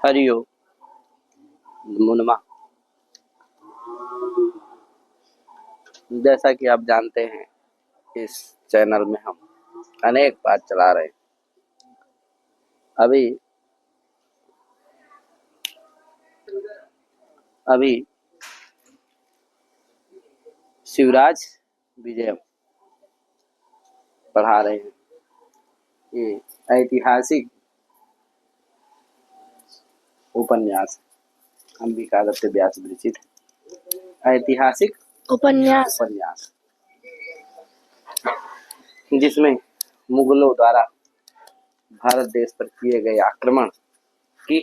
हरिओम। मुनमा, जैसा कि आप जानते हैं, इस चैनल में हम अनेक बात चला रहे हैं। अभी शिवराज विजय पढ़ा रहे हैं। ये ऐतिहासिक उपन्यास अंबिकादत्त व्यास विरचित ऐतिहासिक उपन्यास जिसमें मुगलों द्वारा भारत देश पर किए गए आक्रमण की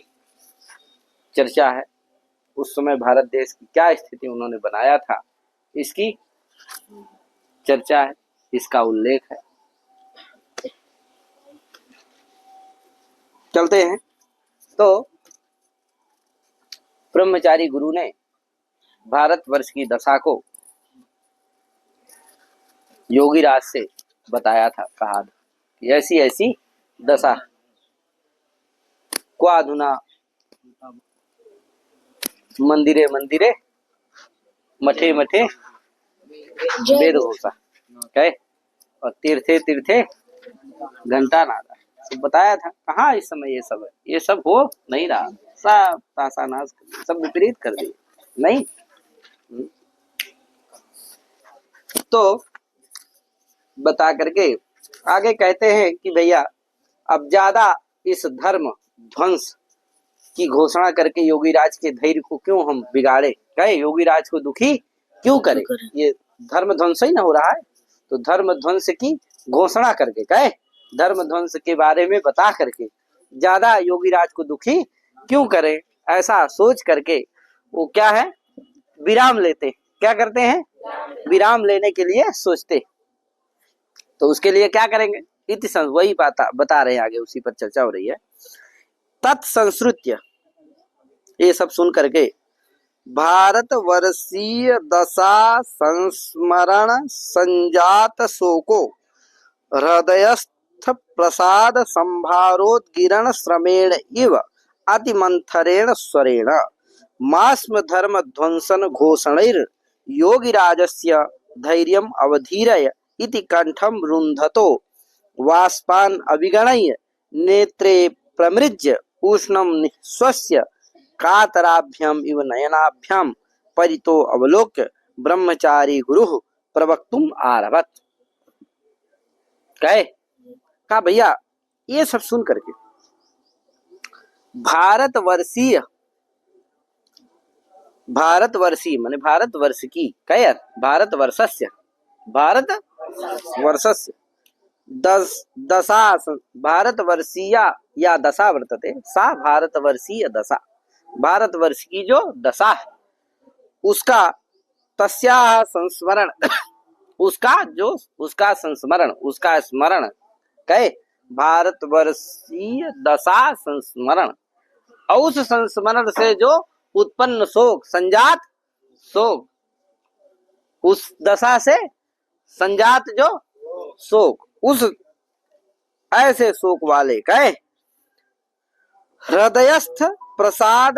चर्चा है। उस समय भारत देश की क्या स्थिति उन्होंने बनाया था, इसकी चर्चा है, इसका उल्लेख है। चलते हैं। तो ब्रह्मचारी गुरु ने भारतवर्ष की दशा को योगीराज से बताया था, कहा कि ऐसी ऐसी दशा क्वाधुना मंदिरे मंदिरे मठे मठे वेद घोषा कहे और तीर्थे तीर्थे घंटा नादा। तो बताया था कहाँ इस समय ये सब है, ये सब हो नहीं रहा, सब तासानाश सब विपरीत कर दिए नहीं। तो बता करके आगे कहते हैं कि भैया अब ज्यादा इस धर्म ध्वंस की घोषणा करके योगीराज के धैर्य को क्यों हम बिगाड़े, कहे योगीराज को दुखी क्यों करें, ये धर्म ध्वंस ही ना हो रहा है। तो धर्म ध्वंस की घोषणा करके, कहे धर्म ध्वंस के बारे में बता करके ज्यादा योगीराज को दुखी क्यों करें, ऐसा सोच करके वो क्या है, विराम लेते। क्या करते हैं, विराम लेने के लिए सोचते। तो उसके लिए क्या करेंगे, इति वही बता रहे हैं आगे, उसी पर चर्चा हो रही है। तत्संश्रुत्य, ये सब सुन करके भारतवर्षीय दशा संस्मरण संजात शोको हृदयस्थ प्रसाद संभारोद्गिरण श्रमेण इव अतिमंथरेण स्वरेण मास्म धर्म ध्वंसन घोषणैर योगिराजस्य धैर्यम अवधीरय इति कंठम रुन्धतो वाष्पान् अभिगणय्य नेत्रे प्रमृज्य उष्णं निःश्वस्य कातराभ्याम इव नयनाभ्याम परितो अवलोक्य ब्रह्मचारी गुरुः प्रवक्तुम आरभत। कहा भैया ये सब सुन करके भारतवर्षीय माने भारतवर्ष की, कह भारतवर्षस्य दशा भारतवर्षीया या दशा वर्तते सा भारतवर्षीय दशा, भारतवर्ष की जो दशा है उसका तस्याः संस्मरण उसका संस्मरण उसका स्मरण, कहे भारतवर्षीय दशा संस्मरण, और उस संस्मरण से जो उत्पन्न शोक, संजात शोक, उस दशा से संजात जो शोक, उस ऐसे शोक वाले, कहे हृदयस्थ प्रसाद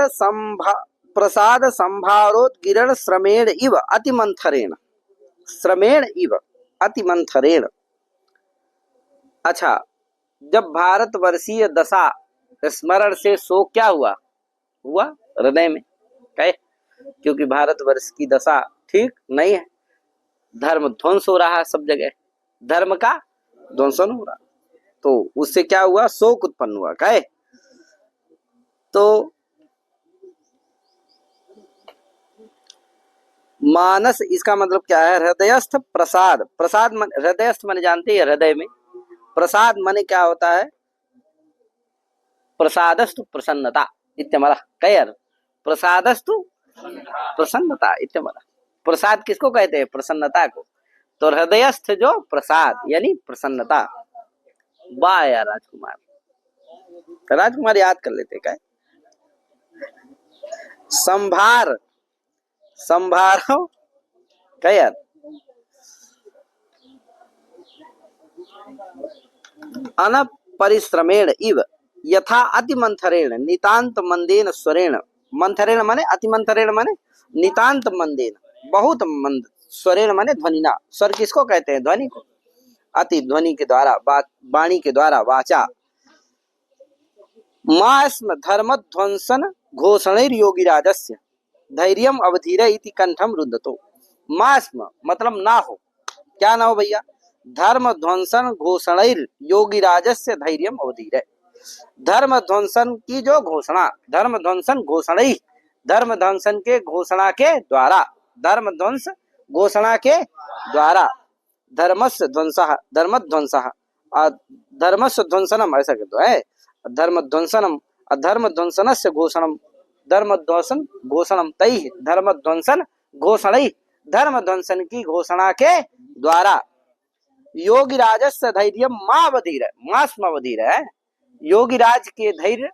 संभारोद्गिरण श्रमेण इव अतिमंथरेण, श्रमेण इव अतिमंथरेण। अच्छा, जब भारतवर्षीय दशा स्मरण से शोक क्या हुआ हृदय में, कहे क्योंकि भारतवर्ष की दशा ठीक नहीं है, धर्म ध्वंस हो रहा है, सब जगह धर्म का ध्वंसन हो रहा, तो उससे क्या हुआ, शोक उत्पन्न हुआ, कहे तो मानस, इसका मतलब क्या है, हृदयस्थ प्रसाद, प्रसाद हृदयस्थ माने जानते हैं हृदय में, प्रसाद माने क्या होता है, प्रसादस्तु प्रसन्नता इत्यमरा, कयर प्रसादस्तु प्रसन्नता इत्यमरा। प्रसाद किसको कहते हैं, प्रसन्नता को। तो हृदयस्थ जो प्रसाद यानी प्रसन्नता। वाह यार राजकुमार याद कर लेते, क्या संभार क्या यार, अनपरिश्रमेण इव यथा अति मंथरेण नितांत मंदेन स्वरेण, मंथरेण माने अति मंथरेण माने नितांत मंदेन, बहुत मंद, स्वरेण माने ध्वनिना, स्वर किसको कहते हैं? ध्वनि को। अति ध्वनि के द्वारा, वाणी के द्वारा, वाचा मास्म धर्म ध्वंसन घोषणैर योगिराजस्य धैर्यम अवधीर इति कंठम रुद्धतो। मास्म मतलब ना हो, क्या ना हो भैया? धर्म ध्वंसन घोषणैर योगिराजस्य धैर्यम अवधीर, धर्म ध्वंसन की जो घोषणा, धर्म ध्वंसन घोषणई, धर्म ध्वंसन के घोषणा के द्वारा, धर्म ध्वंस घोषणा के द्वारा, धर्मस्य ध्वंसः धर्म ध्वंसः, धर्मस्य ध्वंसनम ऐसा कहते है, धर्म ध्वंसनम अधर्म ध्वंसनस्य घोषणम, धर्म ध्वंसन घोषणम तैः धर्म ध्वंसन घोषणई, धर्म ध्वंसन की घोषणा के द्वारा, योगिराजस्य धैर्य मावधीर, मास्मवधीर है, योगिराज के धैर्य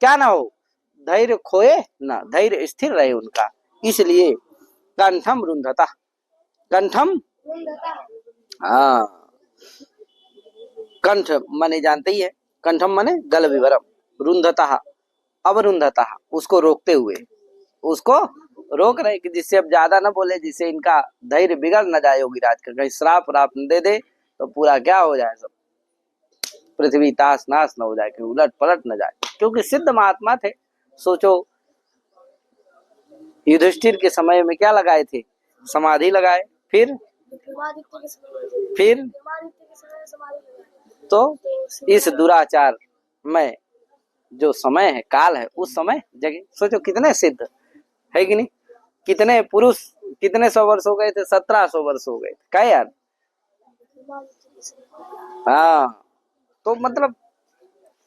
क्या ना हो? धैर्य खोए ना, धैर्य स्थिर रहे उनका, इसलिए कंठम रुंधता, कंठम, हाँ कंठ माने जानते ही है, कंठम माने गल विवरम, रुंधता अवरुंधता, उसको रोकते हुए, उसको रोक रहे कि जिससे अब ज्यादा न बोले, जिससे इनका धैर्य बिगड़ न जाए योगिराज का, कहीं श्राप राप न दे दे तो पूरा क्या हो जाए, सब पृथ्वी तास नाश न हो जाए, कि उलट पलट न जाए, क्योंकि सिद्ध महात्मा थे। सोचो युधिष्ठिर के समय में क्या लगाए थे? समाधि लगाए, फिर तो इस दुराचार में जो समय है, काल है, उस समय जगह सोचो कितने सिद्ध है कि नहीं, कितने पुरुष, कितने 100 वर्ष हो गए थे? 1700 वर्ष हो गए थे, क्या यार? हाँ, तो मतलब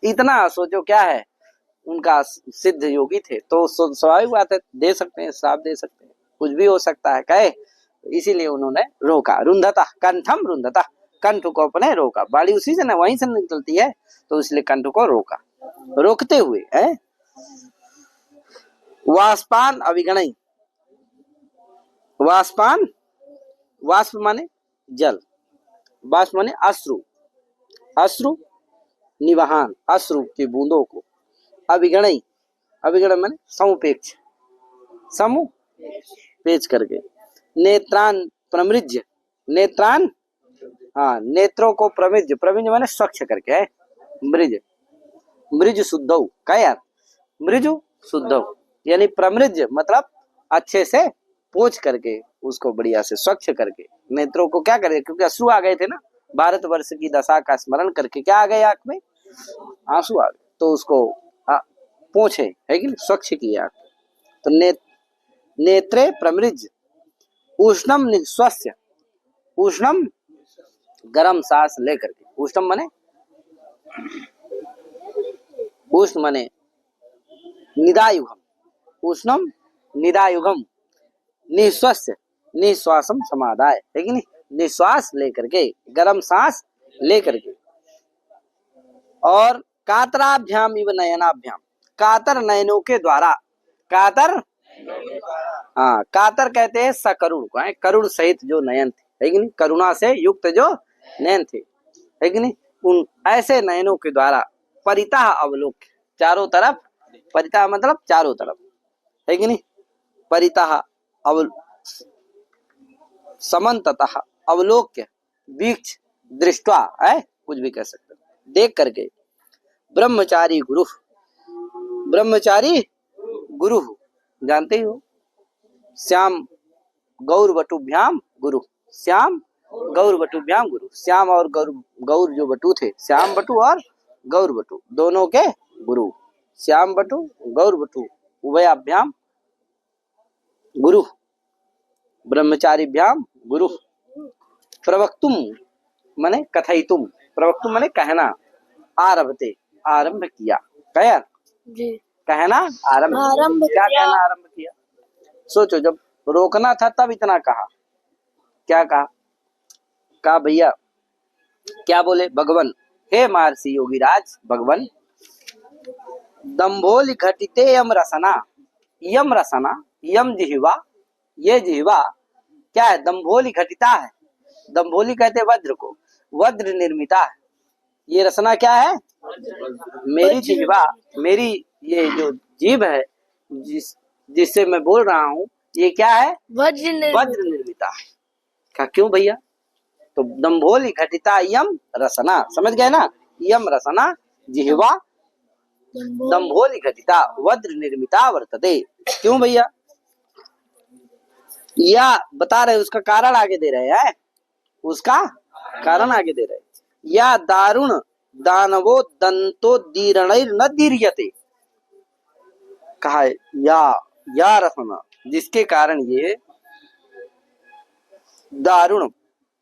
इतना सोचो क्या है, उनका सिद्ध योगी थे, तो स्वाभाविक बात है, दे सकते हैं श्राप, दे सकते हैं, कुछ भी हो सकता है, कहे, इसीलिए उन्होंने रोका, रुंधता कंठम रुंधता, कंठ को अपने रोका, बाड़ी उसी से ना वहीं से निकलती है, तो इसलिए कंठ को रोका, रोकते हुए है। वाष्पान अभिगणई, वाष्पान, वाष्प माने जल, वाष्प माने अश्रु, अश्रु निवहान, अश्रु की बूंदों को, अभिगणई, अभिगण माने समुपेक्ष, समुपेक्ष करके, नेत्रान प्रमृज्य, नेत्रान, हाँ नेत्रों को प्रमृज्य, प्रमृज्य माने स्वच्छ करके है, मृज, मृज शुद्धौ, क्या यार? मृजु शुद्धौ, यानी प्रमृज्य मतलब अच्छे से पोंछ करके, उसको बढ़िया से स्वच्छ करके, नेत्रों को क्या करे, क्योंकि अश्रु आ गए थे ना, भारतवर्ष की दशा का स्मरण करके क्या आ गए आंख में? आंसू आ गए, तो उसको पोंछे है कि स्वच्छ किया, तो नेत्रे प्रमृज, उष्णम निस्वस्य, उष्णम गरम सांस लेकर के, उष्णम माने, उष्ण माने निदायुगम, उष्णम निदायुगम, निस्वस्य निश्वासम समादाय है कि नहीं, निश्वास लेकर के, गरम सांस लेकर के, और कातराभ्याम इव नयनाभ्याम, कातर नयनों के द्वारा, कातर, हाँ कातर कहते हैं सकरुण को, करुण सहित जो नयन थे है कि नहीं, करुणा से युक्त जो नयन थे है कि नहीं, उन ऐसे नयनों के द्वारा, परितः अवलोक्य, चारों तरफ, परितः मतलब चारों तरफ है कि नहीं, परितः समन्ततः अवलोक्य, वीक्ष दृष्टवा है, कुछ भी कह सकते, देख करके, ब्रह्मचारी गुरु, ब्रह्मचारी गुरु जानते ही हो, श्याम गौरवटुभ्याम गुरु, श्याम गौरवटुभ्याम गुरु, श्याम और गौर जो बटु थे, श्याम बटु और गौर बटु दोनों के गुरु, श्याम बटु गौर बटु उभयाभ्याम गुरु, ब्रह्मचारीभ्याम गुरु, प्रवक्तुम माने कथयितुम, प्रवक्तुम माने कहना, आरभते आरंभ किया, क्या जी कहना आरंभ क्या किया? कहना आरंभ किया। सोचो जब रोकना था तब इतना कहा, क्या कहा भैया, क्या बोले भगवान, हे महर्षि योगीराज भगवान, दंभोल घटिते यम रसना, यम रसना, यम जिह्वा, ये जिह्वा क्या है? दंभोली घटिता है, दंभोली कहते वज्र को, वज्र निर्मिता है, ये रसना क्या है? मेरी जिह्वा, मेरी ये जो जीभ है जिससे मैं बोल रहा हूँ, ये क्या है? वज्र निर्मिता। क्या क्यों भैया? तो दंभोली घटिता यम रसना, समझ गए ना? यम रसना जिह्वा दंभोली घटिता वज्र निर्मिता वर्तते। क्यों भैया? या बता रहे, उसका कारण आगे दे रहे हैं, उसका कारण आगे दे रहे हैं। या दारुण दानवो दंतो दीर्णैर न दीर्यते, कहा है या रसना, जिसके कारण ये दारुण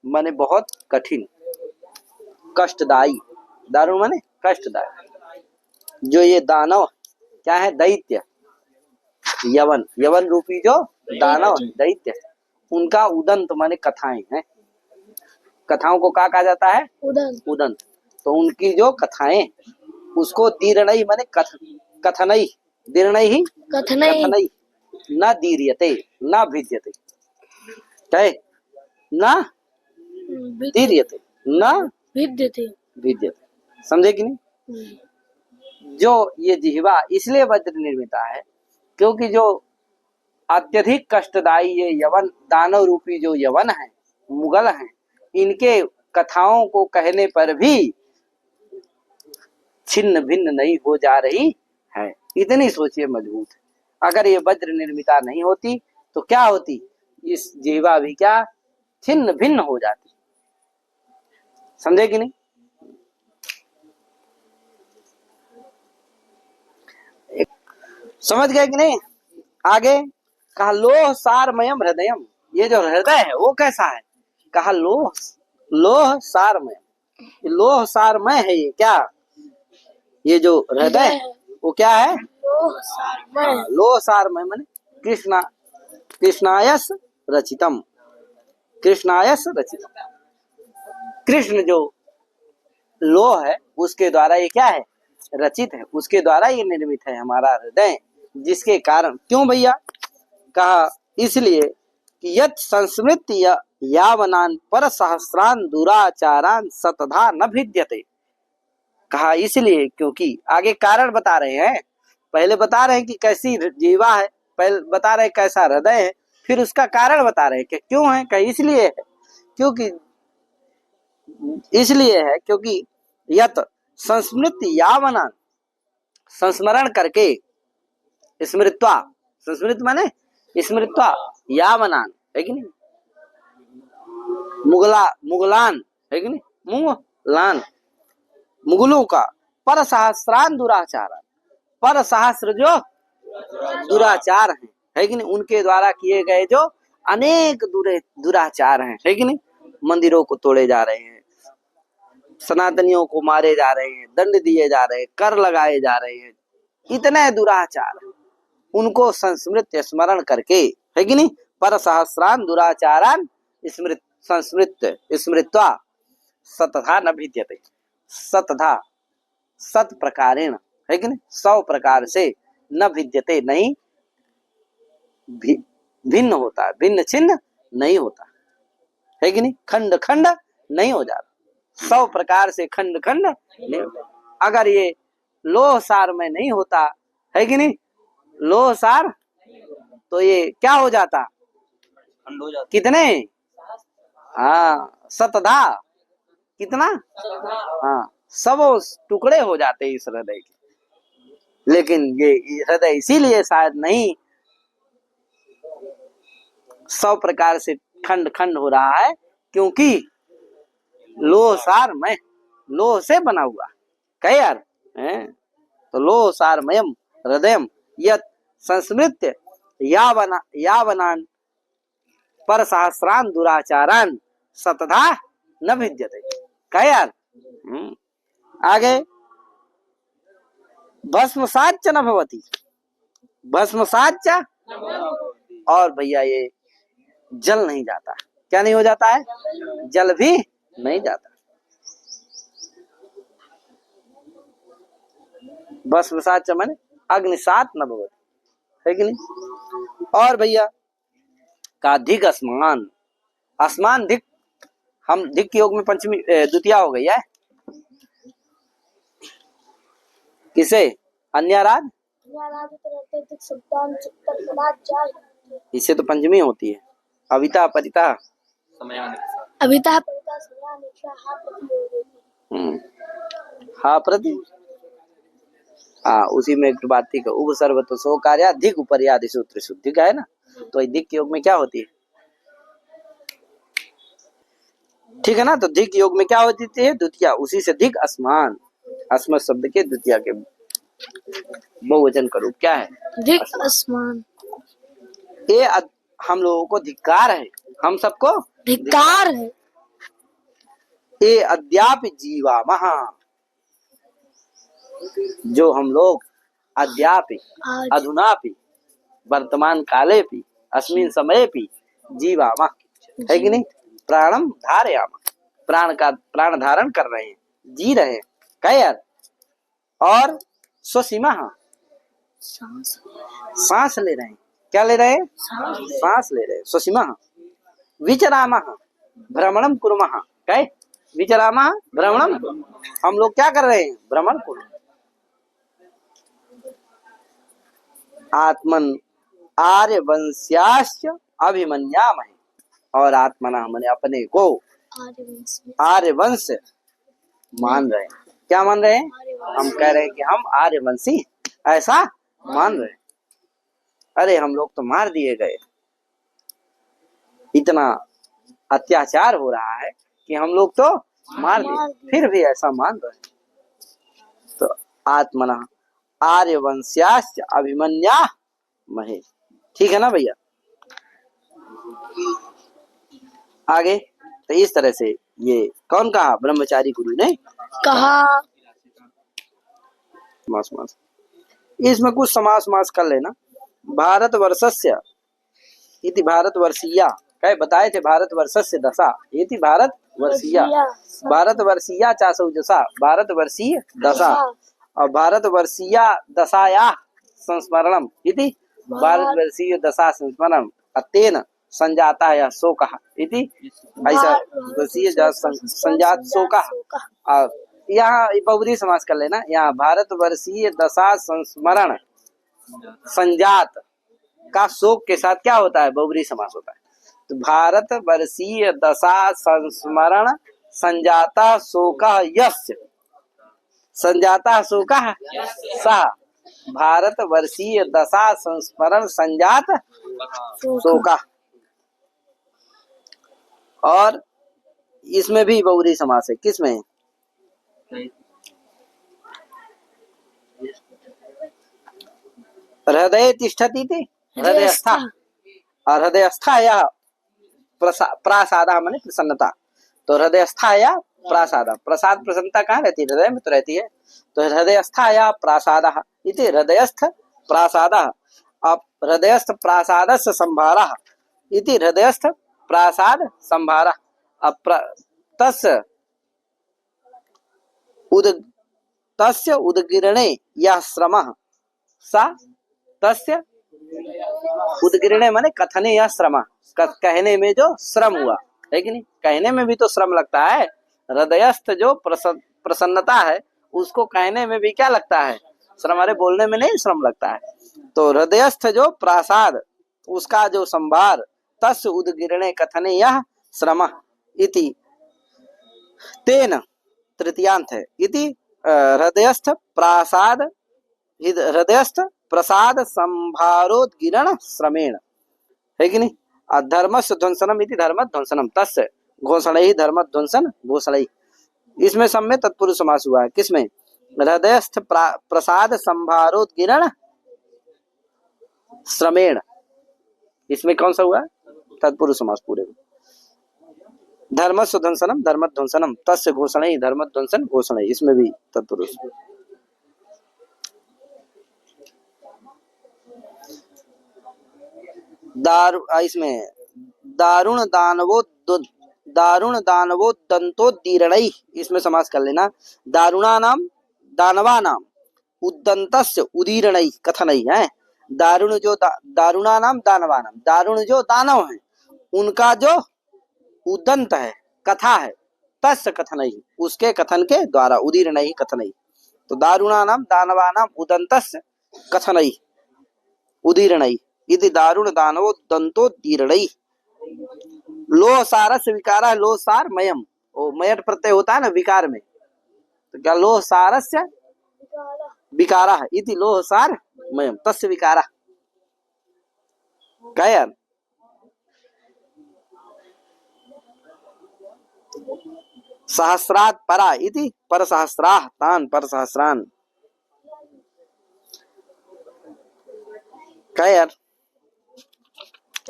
माने बहुत कठिन, कष्टदायी, दारुण माने कष्टदायी, जो ये दानव क्या है? दैत्य, यवन, यवन रूपी जो दानव दैत्य, उनका उदंत माने कथाएं हैं। कथाओं को क्या कहा जाता है? उदंत। तो उनकी जो कथाएं, उसको दीर्णई माने कथनई, दीर्णई ही कथनई न दीर्यते न भिद्यते, क्या न दीर्यते न भिद्यते, समझे कि नहीं? जो ये जिह्वा इसलिए वज्र निर्मिता है क्योंकि जो अत्यधिक कष्टदायी ये यवन, दानव रूपी जो यवन है, मुगल हैं, इनके कथाओं को कहने पर भी छिन्न भिन्न नहीं हो जा रही है। इतनी सोचिए मजबूत है। अगर ये वज्र निर्मिता नहीं होती तो क्या होती? इस जिह्वा भी क्या छिन्न भिन्न हो जाती। समझे कि नहीं? समझ गए कि नहीं? आगे कहा लोह सारमयम हृदयम, ये जो हृदय है वो कैसा है? कहा लोह सारमय, लोह सारमय है ये क्या? ये जो हृदय है वो क्या है? लोह सारमय माने कृष्णायस रचितम, कृष्णायस रचितम। कृष्ण जो लोह है उसके द्वारा ये क्या है? रचित है, उसके द्वारा ये निर्मित है हमारा हृदय। जिसके कारण, क्यों भैया? कहा इसलिए कि यत् संस्मृत यावनान पर सहस्रान दुराचारान सतधा न भिद्यते। कहा इसलिए क्योंकि आगे कारण बता रहे हैं। पहले बता रहे हैं कि कैसी जीवा है, पहले बता रहे हैं कैसा हृदय है, फिर उसका कारण बता रहे हैं कि क्यों है। कहा इसलिए है क्योंकि, इसलिए है क्योंकि यत संस्मृत यावनान, संस्मरण करके, स्मृत्वा, संस्मृत माने स्मृत्वा, यावनान है कि नहीं? मुगलान है कि नहीं? मुगलान, मुगलों का पर सहस्रान दुराचार, पर सहस्र जो दुराचार है कि नहीं? उनके द्वारा किए गए जो अनेक दुराचार हैं, है कि नहीं? मंदिरों को तोड़े जा रहे हैं, सनातनियों को मारे जा रहे हैं, दंड दिए जा रहे हैं, कर लगाए जा रहे हैं, इतने दुराचार, उनको संस्मृत स्मरण करके, है कि नहीं? पर सहस्रान दुराचारान स्मृत संस्मृत स्मृत्वा सतधा न भिद्यते, सतधा सत प्रकारेण, है कि नहीं? 100 प्रकार से न भिद्यते, नहीं भिन्न होता, भिन्न छिन्न नहीं होता, है कि नहीं? खंड खंड नहीं हो जाता, 100 प्रकार से खंड खंड नहीं होता। अगर ये लोह सार में नहीं होता, है कि नहीं? लोह सार तो ये क्या हो जाता? खंड हो जाता। कितने? हाँ, सतधा, कितना? हाँ, सब टुकड़े हो जाते इस हृदय के। लेकिन ये हृदय इसीलिए शायद नहीं 100 प्रकार से खंड खंड हो रहा है क्योंकि लोह सार में, लोह से बना हुआ, कहे यार है? तो लोह सारमयम हृदयम यत संस्मृत्य यावनान पर सहस्रान दुराचारान सतधा न भिद्यते, कहे यार। आगे भस्मसाच्च न भवति, भस्मसाच्च, और भैया ये जल नहीं जाता। क्या नहीं हो जाता है? जल भी नहीं जाता। भस्मसाच्च माने अग्निसात न भवति, है कि नहीं? और भैया का धिक असमान, असमान धिक, हम धिक के योग में पंचमी द्वितीया हो गई है, किसे? अन्याराध। अन्याराधित शब्दान चित्तर पदार्थ जाय। इससे तो पंचमी होती है। अविता परिता अभिता परिता समान इच्छा हा प्रति हा प्रति। हाँ, उसी में एक बात थी कि उपसर्ग तो सो कार्य अधिक उपर्यादि सूत्र शुद्धि का है ना, तो अधिक योग में क्या होती है? ठीक है ना, तो धिक योग में क्या होती है? द्वितीया। उसी से धिक असमान, अस्मत् शब्द के द्वितीया के बहुवचन का रूप क्या है? धिक असमान। ये हम लोगों को धिक्कार है, हम सबको धिक्कार है। ये अद्यापि जीवामः, जो हम लोग अद्यापि अधुनापि वर्तमान काले भी अस्मिन समय भी जीवामः है कि नहीं? प्राणम धारयामः, प्राण धारण कर रहे हैं, जी रहे हैं। क्या यार? और स्वसीमा, सांस ले रहे हैं। क्या ले रहे हैं? सांस ले रहे हैं। स्वसीमा विचरामः भ्रमणम कुर्मः। क्या? विचरामः भ्रमणम। हम लोग क्या कर रहे हैं? भ्रमण कुर्मः। आत्मन आर्यवंश्याश्च अभिमन्यामहे, और आत्मना मैंने अपने को आर्यवंश मान रहे हैं। क्या मान रहे हैं? हम कह रहे हैं कि हम आर्यवंशी, ऐसा मान रहे हैं। अरे हम लोग तो मार दिए गए, इतना अत्याचार हो रहा है कि हम लोग तो मार दिए, फिर भी ऐसा मान रहे हैं। तो आत्मना आर्यवंश्याश्च अभिमन्यामहे। ठीक है ना भैया? आगे तो इस तरह से ये कौन कहा? ब्रह्मचारी गुरु ने कहा। मास मास इसमें कुछ समास मास कर लेना। भारतवर्षस्य इति भारतवर्षीया, कहे बताए थे भारतवर्षस्य दशा इति भारतवर्षीया, भारतवर्षीया चासौ दशा, भारतवर्षीय दशा, और भारतवर्षीया दशाया संस्मरणम इति भारतवर्षीय दशा संस्मरणम अतेन संजाता है शोकः इति, ऐसा वर्षीय संजात शोकः। और यहाँ बहुब्रीहि समास कर लेना। यहाँ भारतवर्षीय दशा संस्मरण संजात का शोक के साथ क्या होता है? बहुब्रीहि समास होता है। तो भारतवर्षीय दशा संस्मरण संजाता शोकः यस्य, संजाता शोकः सः भारतवर्षीय दशा संस्मरण संजात शोकः। और इसमें भी बहुब्रीहि समास है। किसमें? हृदय तिष्ठति थे, हृदयस्था, और हृदयस्था या प्रासादा माने प्रसन्नता। तो हृदयस्था या प्रासादा, प्रसाद प्रसन्नता कहाँ रहती है? हृदय में तो रहती है। तो हृदयस्था या प्रासादः इति हृदयस्थ प्रासादः। अब हृदयस्थ प्रासादस्य संभारः इति हृदयस्थ प्रासाद संभारः। अब तस्य उदगिरणे यह श्रमः सा, तस्य उदगिरणे माने कथने यह श्रम, कहने में जो श्रम हुआ है कि नहीं? कहने में भी तो श्रम लगता है। हृदयस्थ जो प्रसन्नता है उसको कहने में भी क्या लगता है? श्रम। अरे बोलने में नहीं श्रम लगता है। तो हृदयस्थ जो प्रासाद उसका जो संभार, तस्य उदगिरणे कथने यह श्रम इति तेन तृतीयांत है इति हृदयस्थ प्रासाद, हृदयस्थ प्रसाद संभारोद्गिरण श्रमेण है कि नहीं? धर्मस्य ध्वंसनम इति धर्मध्वंसनम तस्य घोषणै धर्मध्वंसन घोषणै। इसमें सब में तत्पुरुष समास हुआ है। किसमें? हृदयस्थ प्रसाद संभारोद्गिरण श्रमेण, इसमें कौन सा हुआ? तत्पुरुष समास पूरे। धर्मस्य ध्वंसनम धर्मध्वंसनम तस्य घोषणै धर्मध्वंसन घोषणै, इसमें भी तत्पुरुष। इसमें दारुण दानवोद्दंतोद्दीरणै, इसमें समास कर लेना। दारुणानाम दानवानाम उद्दंतस्य उदीरणै कथनै है। दारुण जो दारुणानाम दानवानाम, दारुण जो दानव है उनका जो उदंत है, कथा है, तस्य कथनै उसके कथन के द्वारा, उदीरणै कथनै तो दारुणानाम दानवानाम उदंतस्य कथनई उदीर्णई इति दारुण दानवो दंतोदीर्णई। लोह सारस विकारा लोह सार मयम, ओ मयट प्रत्यय होता है ना विकार में, तो क्या लोह सारस्य विकारा इति लोह सार मयम तस्य विकारा। क्या यार सहस्रात् परा इति पर सहस्राः तान पर सहस्रान। क्या यार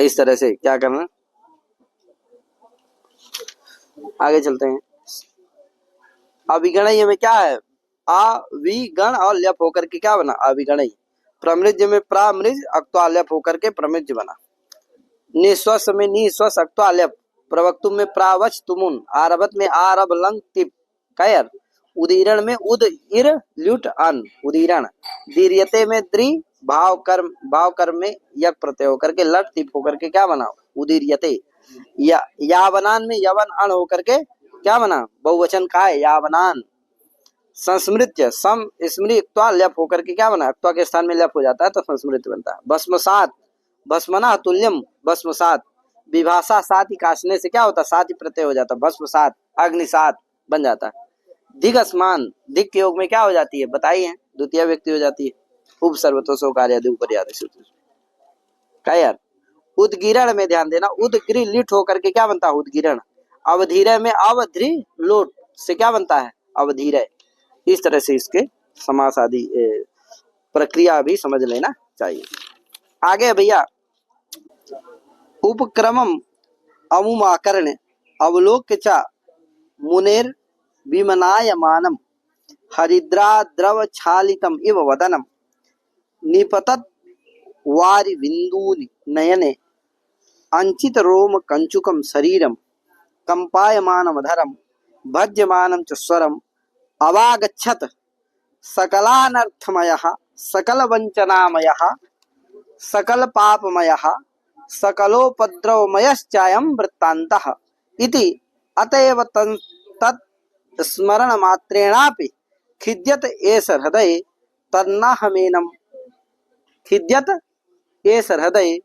इस तरह से क्या करना, आगे चलते हैं। अभिगणय में क्या है, अविगण और ल्यप होकर के क्या बना अभिगणय। प्रमृज में प्रामृज अक्त्वा ल्यप होकर के प्रमृज बना। निस्वस में निस्वस अक्त्वा ल्यप, प्रवक्तुम में प्रावच तुमुन, आरभत में आरभ लंग तिप। कयर उदीरण में उद इर ल्युट अन उदीरण। दीर्यते में द्रि भाव कर्म में यक प्रत्यय होकर के लट तिप होकर के क्या बना उदीर्यते। यावनान में यवन अण होकर के क्या बना बहुवचन का है यावनान। संस्मृत्य सम स्मृत्वा ल्यप होकर के क्या बना अक्त्वा के स्थान में ल्यप हो जाता है तो संस्मृत्य बनता है। भस्मसात भस्मना तुल्यम भस्मसात, विभाषा सात ही काटने से क्या होता है सात ही प्रत्यय हो जाता है भस्मसात। अग्निसात बन जाता है। दिगस्मान दिग के योग में क्या हो जाती है बताइए, द्वितीय व्यक्ति हो जाती है। उपसर्वतो सो कार्य क्या यार। उदगिरण में ध्यान देना, उदग्री लिट होकर के क्या बनता है उदगिरण। अवधीरय में अवधि लोट से क्या बनता है अवधीरय। इस तरह से इसके समास आदि प्रक्रिया भी समझ लेना चाहिए। आगे भैया उपक्रमम अमुमाकर्ण अवलोक्य च मुनेर विमनायमानम हरिद्राद्रव छालितम इव वदनम निपतत वारि बिंदूनि नयने अंचित रोम कंचुकम शरीरम कंपायमानमधरम भज्यमानं च स्वरम अवागच्छत सकलानर्थमयः सकल वंचनामयः सकल पापमयः सकलोपद्रवमयश्चायं वृत्तान्तः इति अतएव तत् स्मरण मात्रेणापि खिद्यत एष हृदये तन्नाहमेनं खिद्यत एष हृदये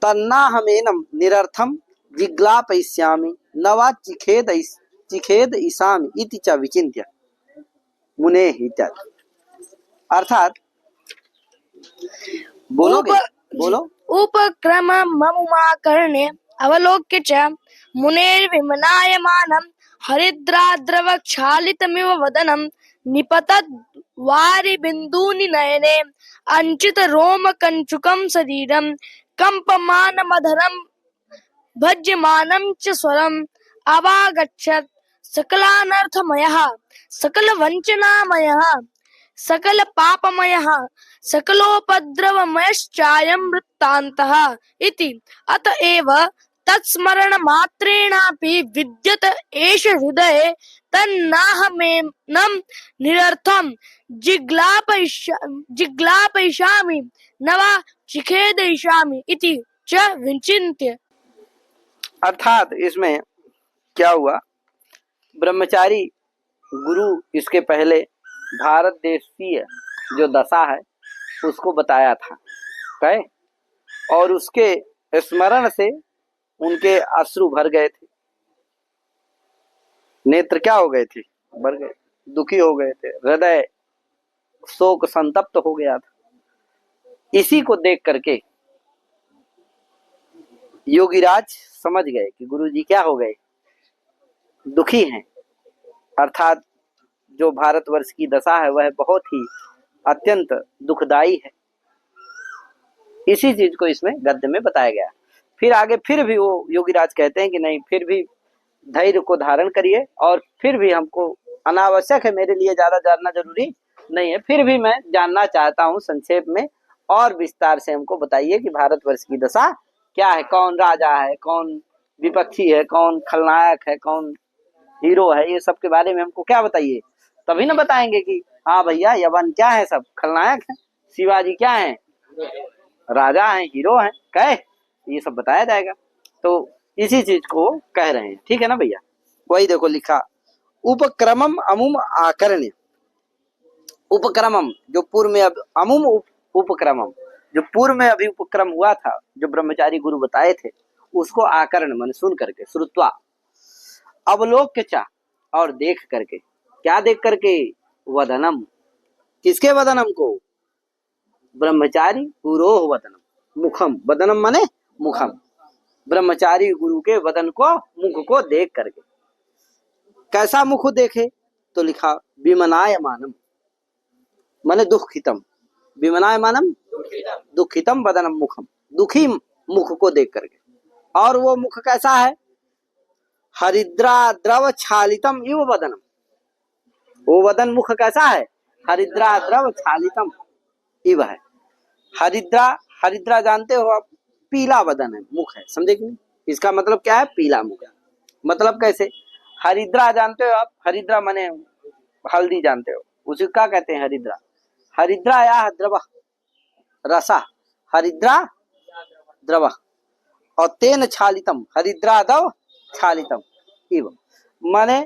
तन्नाहमेनं निरर्थं जिग्लापयिष्यामि न वा चिखेदयिष्यामि इति च विचिन्त्य मुने इत्यादि। अर्थात बोलोगे बोलो। उपक्रमममुमाकर्ण्य अवलोक्य च मुनेर्विमनायमानं हरिद्राद्रवक्षालितमिव वदनं निपतद् वारिबिन्दूनि नयने अंचित रोमकंचुकं शरीरं कंपमानमधरं भज्यमानं च स्वरम् अवागच्छत् सकलानर्थमयः सकलवंचनामयः सकल पापमयः सकलोपद्रवमयश्चायं वृत्तान्तः इति अतएव तत्स्मरण मात्रेणापि विद्यत एष हृदये तन्नाहमेनं निरर्थं जिग्लापयिष्यामि न वा चिखेदयिष्यामि इति च विचिन्त्य। अर्थात इसमें क्या हुआ, ब्रह्मचारी गुरु इसके पहले भारत देशीय जो दशा है उसको बताया था कहे, और उसके स्मरण से उनके अश्रु भर गए थे, नेत्र क्या हो गए थे भर गए, दुखी हो गए थे, हृदय शोक संतप्त हो गया था। इसी को देख करके योगीराज समझ गए कि गुरुजी क्या हो गए दुखी हैं। अर्थात जो भारतवर्ष की दशा है वह बहुत ही अत्यंत दुखदाई है। इसी चीज को इसमें गद्य में बताया गया। फिर आगे फिर भी वो योगीराज कहते हैं कि नहीं, फिर भी धैर्य को धारण करिए और फिर भी हमको अनावश्यक है, मेरे लिए ज्यादा जानना जरूरी नहीं है, फिर भी मैं जानना चाहता हूँ संक्षेप में और विस्तार से हमको बताइए कि भारतवर्ष की दशा क्या है, कौन राजा है, कौन विपक्षी है, कौन खलनायक है, कौन हीरो है, ये सब के बारे में हमको क्या बताइए। तभी ना बताएंगे कि हाँ भैया यवन क्या है, सब खलनायक है, शिवाजी क्या है राजा है, हीरो है, कहे ये सब बताया जाएगा। तो इसी चीज को कह रहे हैं, ठीक है ना भैया। वही देखो लिखा उपक्रमम अमुम आकर्ण्य, उपक्रमम जो पूर्व में अमुम उपक्रमम जो पूर्व में अभी उपक्रम हुआ था, जो ब्रह्मचारी गुरु बताए थे, उसको आकर्ण मन सुन करके, श्रुत्वा, अवलोक्य चा, और देख करके, क्या देख करके, वदनम, किसके वदनम को, ब्रह्मचारी गुरोह वदनम, मुखम, वदनम माने मुखम, ब्रह्मचारी गुरु के वदन को, मुख को देख करके। कैसा मुख देखे, तो लिखा विमनाय मानम माने दुखितम, विमनाय मानम दुखितम वदनम मुखम, दुखी मुख को देख करके। और वो मुख कैसा है, हरिद्रा द्रव छालितम इव वदनम, वो वदन मुख कैसा है, हरिद्रा द्रव छालितम इव है। हरिद्रा, हरिद्रा जानते हो आप, पीला वदन है, मुख है, समझे कि नहीं, इसका मतलब क्या है, पीला मुख। मतलब कैसे, हरिद्रा जानते हो आप, हरिद्रा माने हल्दी जानते हो, उसे क्या कहते हैं, हरिद्रा, हरिद्रा या द्रव रसा, हरिद्रा द्रव, और तेन छालितम, हरिद्रा दव छालितम इव, माने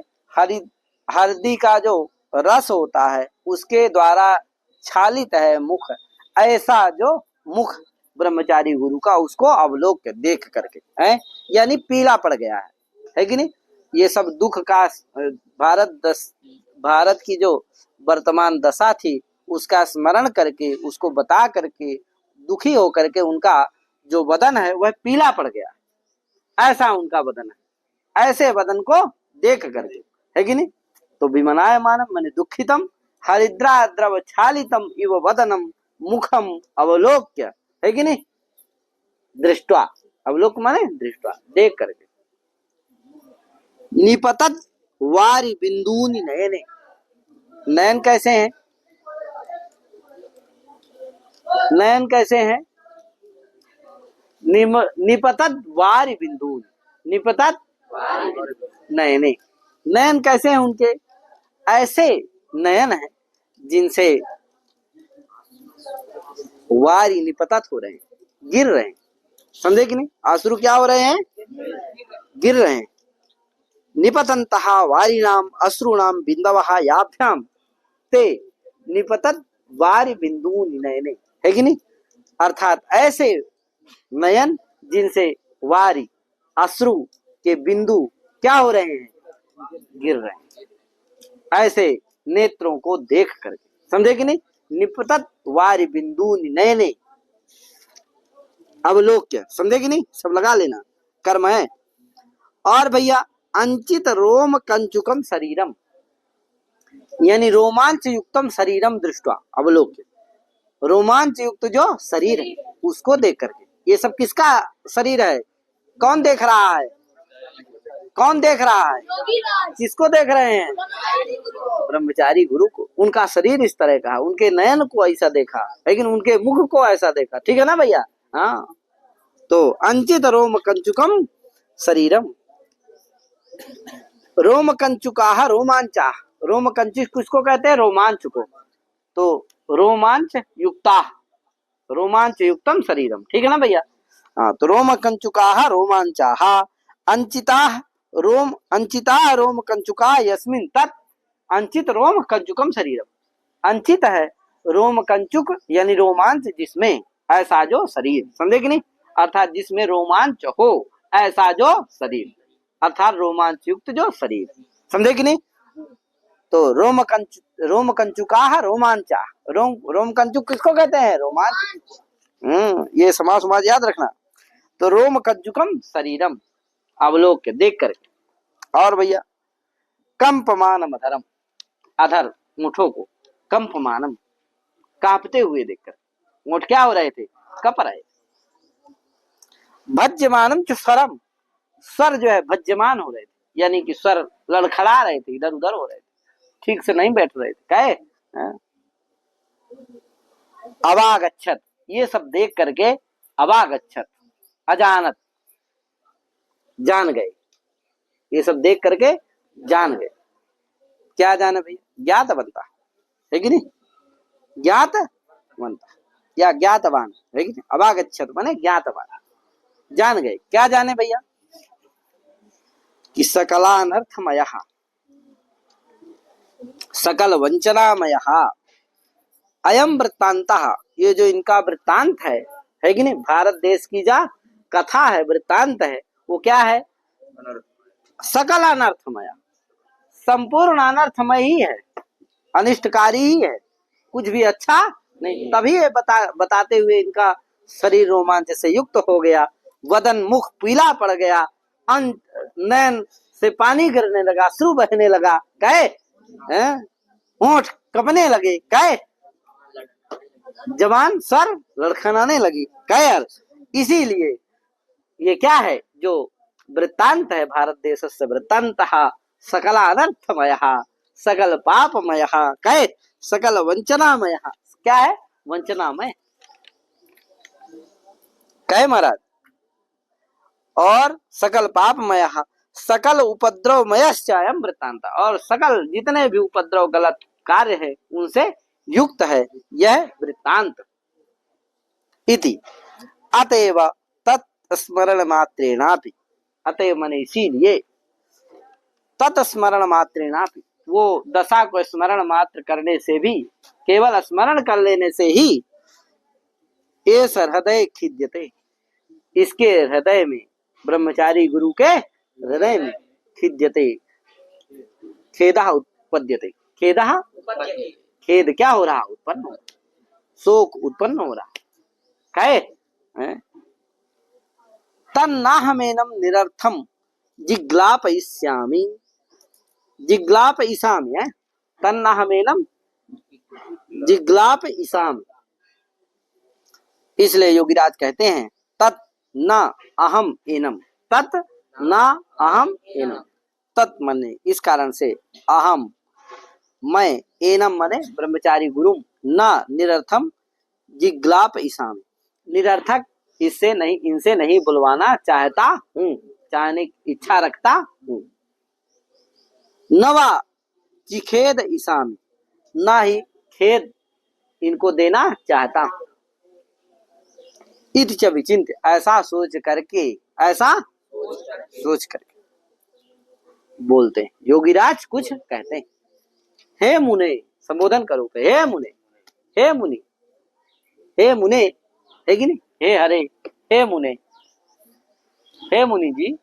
हल्दी का जो रस होता है उसके द्वारा छालित है मुख, ऐसा जो मुख ब्रह्मचारी गुरु का, उसको अवलोक देख करके है, यानी पीला पड़ गया है कि नहीं। ये सब दुख का भारत की जो वर्तमान दशा थी उसका स्मरण करके, उसको बता करके, दुखी हो करके उनका जो वदन है वह पीला पड़ गया, ऐसा उनका वदन है, ऐसे वदन को देख करके, है कि नहीं। तो विमनाय मानम माने दुखितम, हरिद्रा द्रव छालितम इव वदनम मुखम अवलोक्य, है कि नहीं, दृष्टवा, अवलोक माने दृष्टवा, देख करके। निपतत वारि बिंदूनि नयने, नयन कैसे हैं, नयन कैसे हैं, निपतत वारि बिंदूनि, निपतत नयने, नयन कैसे हैं उनके, ऐसे नयन है जिनसे वारी निपतत हो रहे हैं, गिर रहे हैं, समझे कि नहीं, आंसू क्या हो रहे हैं, गिर रहे हैं। निपतंतः वारिणाम अश्रूणाम बिंदवः याभ्याम ते निपतत वारि बिंदूनि नयने, है कि नहीं, अर्थात ऐसे नयन जिनसे वारी, अश्रु के बिंदु क्या हो रहे हैं, गिर रहे हैं, ऐसे नेत्रों को देख करके, समझे कि नहीं। निपतत वारि बिंदूनि नयने, अवलोक्य, समझे कि नहीं, सब लगा लेना, कर्म है। और भैया अंचित रोम कंचुकम शरीरम, यानी रोमांच युक्तम शरीरम दृष्टवा, अवलोक्य, रोमांच युक्त जो शरीर है उसको देख करके। ये सब किसका शरीर है, कौन देख रहा है, कौन देख रहा है, किसको देख रहे हैं, ब्रह्मचारी गुरु को। उनका शरीर इस तरह का, उनके नयन को ऐसा देखा, लेकिन उनके मुख को ऐसा देखा, ठीक है ना भैया। हाँ, तो अंचित रोम कंचुकम शरीरम, रोम कंचुका रोमांचा, रोम कंचुक किसको कहते हैं, रोमांच को, तो रोमांच युक्ता, रोमांच युक्तम शरीरम, ठीक है ना भैया। हाँ, तो रोम कंचुका रोमांचा, अंचिता रोम, अंचिता रोम कंचुका यस्मिन तत् अंचित रोम कंचुकम शरीरम, अंचित है रोम कंचुक यानी रोमांच जिसमें, ऐसा जो शरीर, समझे कि नहीं, अर्थात जिसमें रोमांच हो ऐसा जो शरीर, अर्थात रोमांच युक्त जो शरीर, समझे कि नहीं। तो रोम कंचुका रोमांचा, रोम कंचुक किसको कहते हैं, रोमांच, ये समास समाज याद रखना। तो रोम कंचुकम शरीरम, अवलोक्य, देख करके। और भैया कंपमानम अधरम, अधर मुठों को, कंपमानम, कांपते हुए देखकर, मुठ क्या हो रहे थे, कप रहे। भज्यमानम च स्वरम, स्वर जो है भज्यमान हो रहे थे, यानी कि स्वर लड़खड़ा रहे थे, इधर उधर हो रहे थे, ठीक से नहीं बैठ रहे थे, कहे अवागच्छत, ये सब देख करके, अवागच्छत अजानत, जान गए, ये सब देख करके जान गए। क्या जाना भैया, ज्ञात बनता है कि नहीं, ज्ञात बनता या ज्ञातवान, है कि नहीं, अवागच्छत माने ज्ञातवान, जान गए, क्या जाने भैया, कि सकलानर्थमयः, सकल वंचनामय अयम वृत्तांतः, ये जो इनका वृत्तांत है कि नहीं, भारत देश की जा कथा है, वृत्तांत है, वो क्या है? सकल अनर्थमय, संपूर्ण अनर्थमय ही है, अनिष्टकारी ही है, कुछ भी अच्छा नहीं। तभी ये बताते हुए इनका शरीर रोमांच से युक्त हो गया, वदन मुख पीला पड़ गया, नैन से पानी गिरने लगा, अश्रु बहने लगा, कहे होंठ कपने लगे, कहे जवान सर लड़खड़ाने लगी, कहे। इसीलिए ये क्या है, जो वृत्तांत है भारत देश से वृत्तांत सकल अनर्थमय सकल पापमय, कहे सकल वंचनामय, क्या है? वंचनामय, कहे महाराज, और सकल पापमय सकल उपद्रवमयश्चायम वृत्तांत, और सकल जितने भी उपद्रव गलत कार्य है उनसे युक्त है यह वृत्तांत। इति अतएव तत्स्मरण मात्रेणापि, अतएव मन इसीलिए तत्स्मरण मात्रेणापि, वो दशा को स्मरण मात्र करने से भी, केवल स्मरण कर लेने से ही, एष हृदय खिद्यते, इसके हृदय में, ब्रह्मचारी गुरु के हृदय में, खिद्यते खेदः उत्पद्यते, खेदः, खेद क्या हो रहा? उत्पन्न हो, शोक उत्पन्न हो रहा, कहे तन्नाहमेनम निरर्थम जिग्लापयिष्यामि, जिग्लापयिष्यामि है, तन्नाहमेनम जिग्लापयिष्यामि। इसलिए योगीराज कहते हैं तत् न अहम एनम, तत् न अहम एनम, तत् मने इस कारण से, अहम मैं, एनम मने ब्रह्मचारी गुरु, न निरर्थम जिग्लापयिष्यामि, निरर्थक इससे नहीं, इनसे नहीं बुलवाना चाहता हूँ, चाहने की इच्छा रखता हूँ। नवा चिखेद ईसामी, ना ही खेद इनको देना चाहता हूँ। इति च विचिन्त्य, ऐसा सोच करके, ऐसा सोच करके बोलते हैं योगीराज, कुछ कहते हैं, हे मुने, संबोधन करो, हे मुने, हे मुनि, हे मुने, है कि नहीं, हे हरे, हे मुने, हे मुनि जी,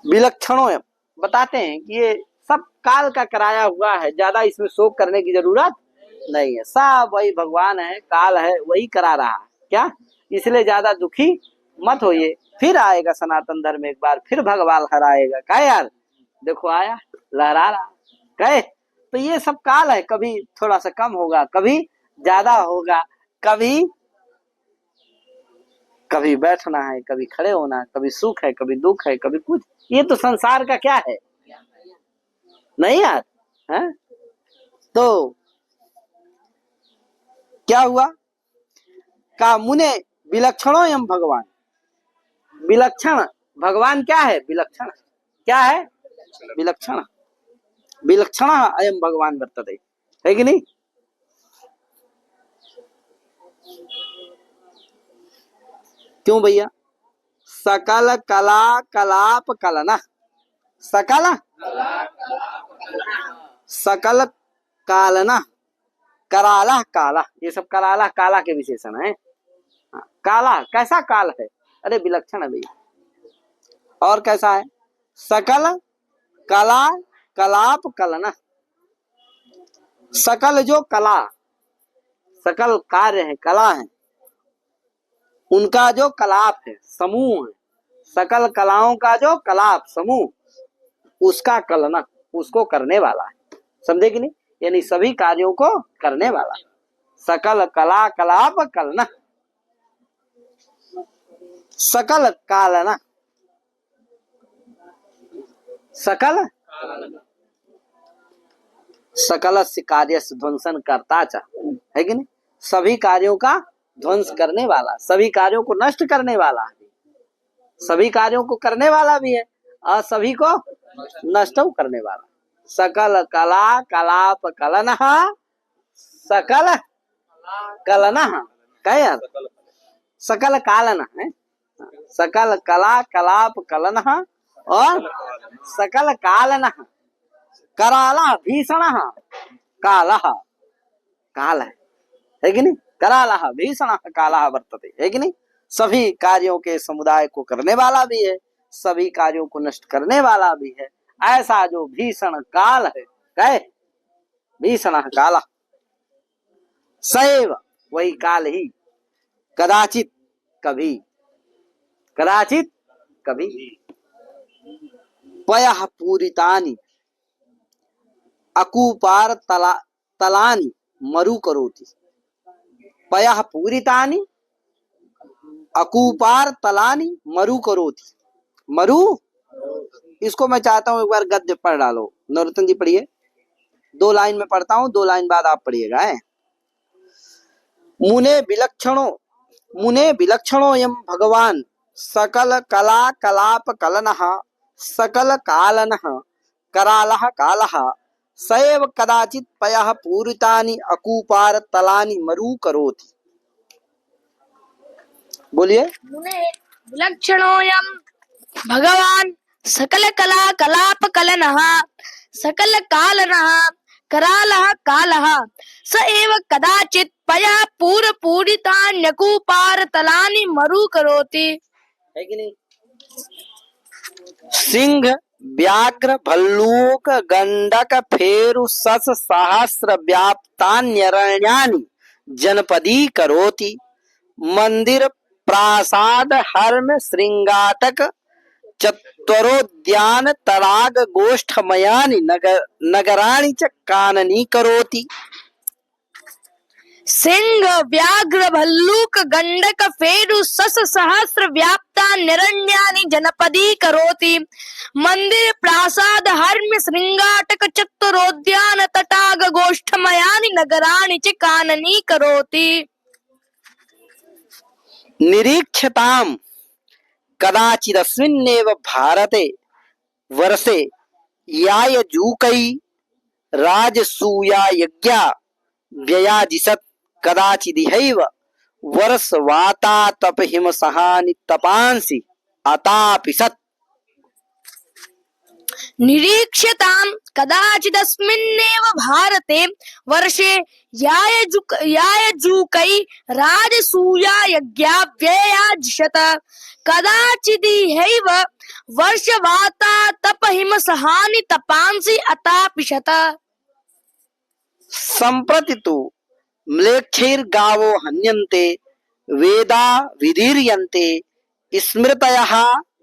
विलक्षणों, बताते हैं कि ये सब काल का कराया हुआ है, ज्यादा इसमें शोक करने की जरूरत नहीं है, सब वही भगवान है, काल है, वही करा रहा है, क्या? इसलिए ज्यादा दुखी मत होइए, फिर आएगा सनातन धर्म एक बार, फिर भगवान हराएगा, कहे यार देखो आया लहरा रहा, कहे तो ये सब काल है, कभी थोड़ा सा कम होगा, कभी ज्यादा होगा, कभी कभी बैठना है, कभी खड़े होना, कभी सुख है, कभी दुख है, कभी कुछ, ये तो संसार का क्या है, नहीं यार है? तो क्या हुआ? का मुने विलक्षणो यम भगवान, विलक्षण भगवान क्या है? विलक्षण, क्या है? विलक्षण, विलक्षण अयम भगवान वर्तते, है कि नहीं? क्यों भैया? सकल कला कलाप कलना, सकल सकल कालना, कराला काला, ये सब कराला काला के विशेषण है। काला कैसा काल है? अरे विलक्षण है भैया। और कैसा है? सकल कला कलाप कलना, सकल जो कला, सकल कार्य है, कला है, उनका जो कलाप है, समूह है, सकल कलाओं का जो कलाप समूह, उसका कलना, उसको करने वाला है, समझे कि नहीं? यानी सभी कार्यों को करने वाला, सकल कला कलाप कलना, सकल कालना, सकल सकल कार्य ध्वंसन करता चा, है कि नहीं? सभी कार्यों का ध्वंस करने वाला, सभी कार्यों को नष्ट करने वाला, सभी कार्यों को करने वाला भी है और सभी को नष्ट करने वाला। सकल कला कलाप कलन, सकल कलन, कहे यार सकल कालन है, सकल कला कलाप कलन और सकल कालन, कराला भीषण काल काल है कि नहीं। कराला भीषण काल वर्तते, है कि नहीं। सभी कार्यों के समुदाय को करने वाला भी है, सभी कार्यों को नष्ट करने वाला भी है। ऐसा जो भीषण काल है, कहे भीषण काल, सैव वही काल ही, कदाचित कभी, कदाचित कभी, पयः पूरितानि अकूपार तलानि मरु करोति। पयः पूरितानि अकूपार तलानि मरु करोति। मरु, इसको मैं चाहता हूं एक बार गद्य पढ़ डालो। नरोत्तम जी पढ़िए, 2 लाइन में पढ़ता हूं, 2 लाइन बाद आप पढ़िएगा। है मुने विलक्षणो यम भगवान सकल कला कलाप कलनः सकल कालनः करालः कालः सैव कदाचित पयः पूरितानि अकूपार तलानि मरु करोति। बोलिए। मुने विलक्षणोऽयं भगवान सकल कला कलाप कलनः सकल कालनः करालः कालः स एव कदाचित् पयः पूरितान्यकूपार तलानि मरु करोति। है कि नहीं। सिंह व्याघ्र भल्लूक गंडक फेरु सस सहस्र व्याप्तान्यरण्यानि जनपदी करोति। मंदिर प्रासाद हर्म श्रृंगाटक चत्वरोद्यान तडाग गोष्ठमयानि नगराणि च काननी करोति। सिंह व्याघ्र भल्लूक गंडक फेरु सस सहस्र व्याप्तान्यरण्यानि जनपदी करोति। मंदिर प्रासाद हर्म्य श्रृंगाटक चत्वरोद्यान तटाग गोष्ठमयानि नगराणि च काननी करोति। निरीक्षताम् कदाचिदस्मिन्नेव भारते वर्षे यायजूकै राजसूया यज्ञा व्ययाजिषत् कदाचिदिहैव वर्षवातातपहिमसहानि तपांसि अतापिसत्। निरीक्ष्यताम् कदाचिदस्मिन्नेव भारते वर्षे यायजूकै राजसूया यज्ञा व्ययाजिषत् कदाचिदिहैव वर्षवातातपहिमसहानि तपांसि अतापिषत्। सम्प्रति तु म्लेच्छैर्गावो हन्यन्ते वेदा विदीर्यन्ते स्मृतयः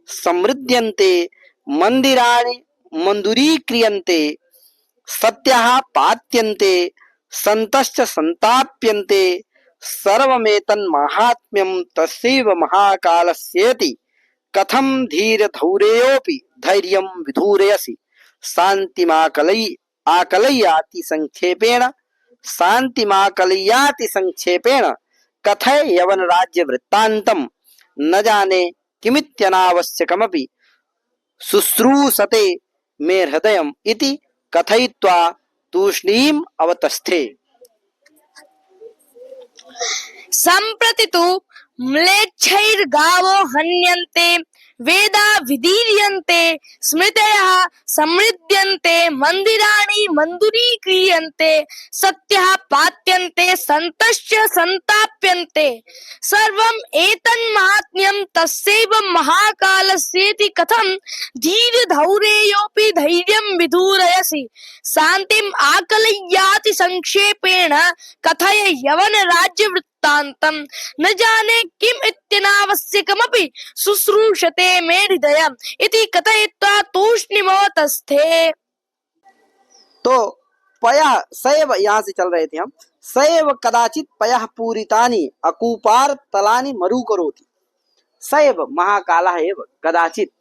समृद्ध्यन्ते मंदिराणि मंदुरीक्रियन्ते सत्यः पात्यन्ते सन्तश्च संताप्यन्ते सर्वमेतन्माहात्म्यं तस्यैव महाकालस्येति कथं धीरधौरेयोऽपि धैर्यं विधूरयसि आकलय्याति संक्षेपेण कथय यवन राज्य वृत्तान्तं न जाने किमित्यनावश्यकमपि शुश्रूषते मे हृदयम् इति कथयित्वा तूष्णीम् अवतस्थे। सम्प्रति तु म्लेच्छैर्गावो हन्यन्ते वेदा विदीर्यन्ते स्मृतयः समृद्ध्यन्ते मंदिराणि मंदुरीक्रियन्ते सत्यः पात्यन्ते सन्तश्च संताप्यन्ते सर्वम् एतन्माहात्म्यं तस्यैव महाकालस्येति कथं धीरधौरेयोऽपि धैर्यं विधूरयसि शान्तिम् आकलय्याति संक्षेपेण कथय यवन राज्य वृत्तान्तं न जाने किम इत्यनावश्यकमपि शुश्रूषते मे हृदयम् इति कथयित्वा तूष्णीमवतस्थे। तो पयः सैव, यहाँ से चल रहे थे हम, सैव कदाचित पयः पूरितानि अकूपार तलानि मरु करोति। सैव महाकालः एव, कदाचित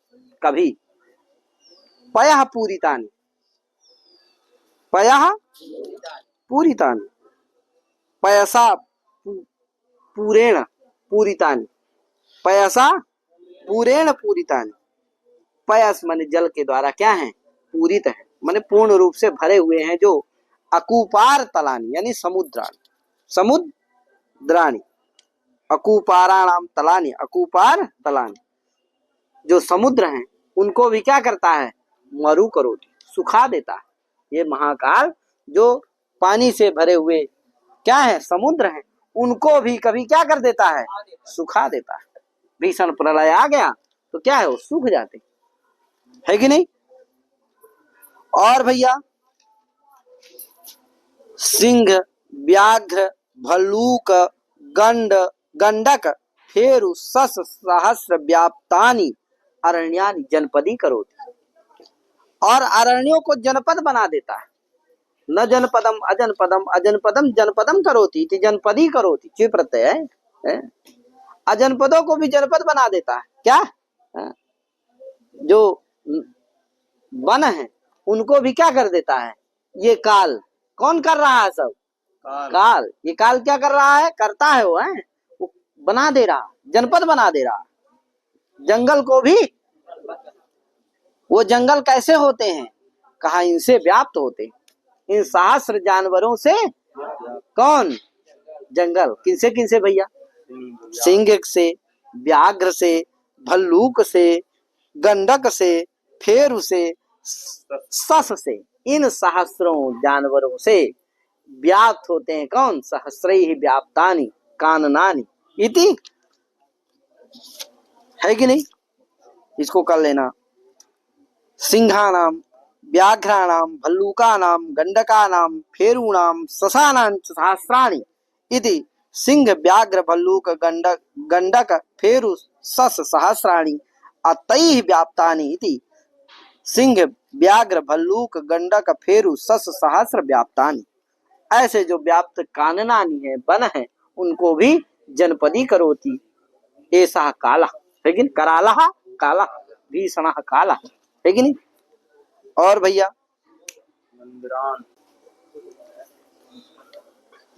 कभी, पयः पूरितानि, पयः पूरितानि, पयसा पूरेण पूरितानि, पयसा पूरेण पूरितानि। पयस माने जल के द्वारा क्या है, पूरित है, माने पूर्ण रूप से भरे हुए हैं। जो अकूपार तलानी यानी समुद्राणी, समुद्राणी अकूपाराणाम तलानी, अकूपार तलानी, जो समुद्र हैं उनको भी क्या करता है, मरु करोति, सुखा देता है। ये महाकाल जो पानी से भरे हुए क्या है, समुद्र है, उनको भी कभी क्या कर देता है, सुखा देता है। भीषण प्रलय आ गया तो क्या है, वो सूख जाते है कि नहीं। और भैया सिंह, व्याघ्र, भल्लूक, गंड, गंडक, फेरु, सस, सहस्र व्याप्तानि अरण्यानि जनपदी करोति। और अरण्यों को जनपद बना देता है। न जनपदम अजनपदम, अजनपदम जनपदम करोति इति जनपदी करोति, ची प्रत्यय है। अजनपदों को भी जनपद बना देता है। क्या है? जो वन है उनको भी क्या कर देता है, ये काल। कौन कर रहा है सब, काल। ये काल क्या कर रहा है, करता है वो, है वो बना दे रहा, जनपद बना दे रहा। जंगल को भी, वो जंगल कैसे होते हैं, कहा इनसे व्याप्त होते हैं, इन सहस्र जानवरों से। कौन, जंगल। किनसे किनसे भैया, सिंह से, व्याघ्र से, भल्लूक से, गंडक से, फेरु से, सस से, इन सहस्रों जानवरों से व्याप्त होते हैं। कौन, सहस्रैः व्याप्तानि काननानि इति, है कि नहीं। इसको कर लेना, सिंहानाम, व्याघ्राणाम, भल्लूकानाम, गंडकानाम, फेरूणाम, ससानां सहस्राणि इति सिंह, व्याघ्र, भल्लूक, गंडक, गंडक, फेरु, सस सहस्राणि अतैः व्याप्तानि इति सिंह, व्याघ्र, भल्लूक, गंडक, फेरु, सस सहस्र व्याप्तानि। ऐसे जो व्याप्त काननानि है, वन है, उनको भी जनपदी करोति। ऐसा काला, लेकिन कराला काला, भीषण काला, है कि नहीं। और भैया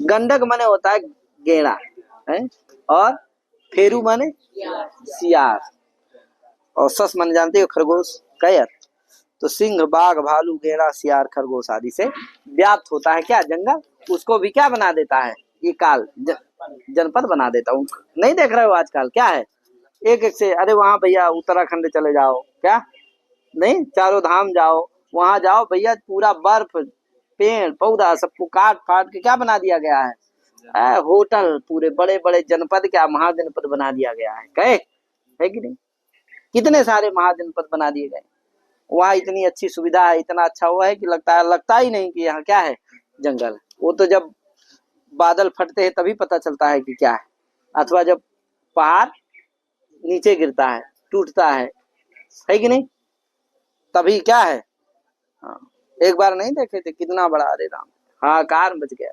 गंडक माने होता है गेड़ा है, और फेरू माने सियार, और सस माने जानते हो खरगोश, कैयत। तो सिंह, बाघ, भालू, गेड़ा, सियार, खरगोश आदि से व्याप्त होता है क्या, जंगल। उसको भी क्या बना देता है, ये काल जनपद बना देता हूँ। नहीं देख रहे हो आजकल क्या है, एक एक से, अरे वहां भैया उत्तराखंड चले जाओ, क्या नहीं, चारों धाम जाओ, वहां जाओ भैया, पूरा बर्फ, पेड़ पौधा सबको काट फाट के क्या बना दिया गया है, होटल, पूरे बड़े बड़े जनपद, क्या महाजनपद बना दिया गया है, कहे है कि नहीं। कितने सारे महाजनपद बना दिए गए। वहाँ इतनी अच्छी सुविधा है, इतना अच्छा हुआ है कि लगता ही नहीं कि यहाँ क्या है, जंगल है। वो तो जब बादल फटते हैं तभी पता चलता है कि क्या है, अथवा जब पहाड़ नीचे गिरता है, टूटता है कि नहीं, तभी क्या है। हाँ, एक बार नहीं देखे थे कितना बड़ा, अरे राम, हाहाकार मच गया।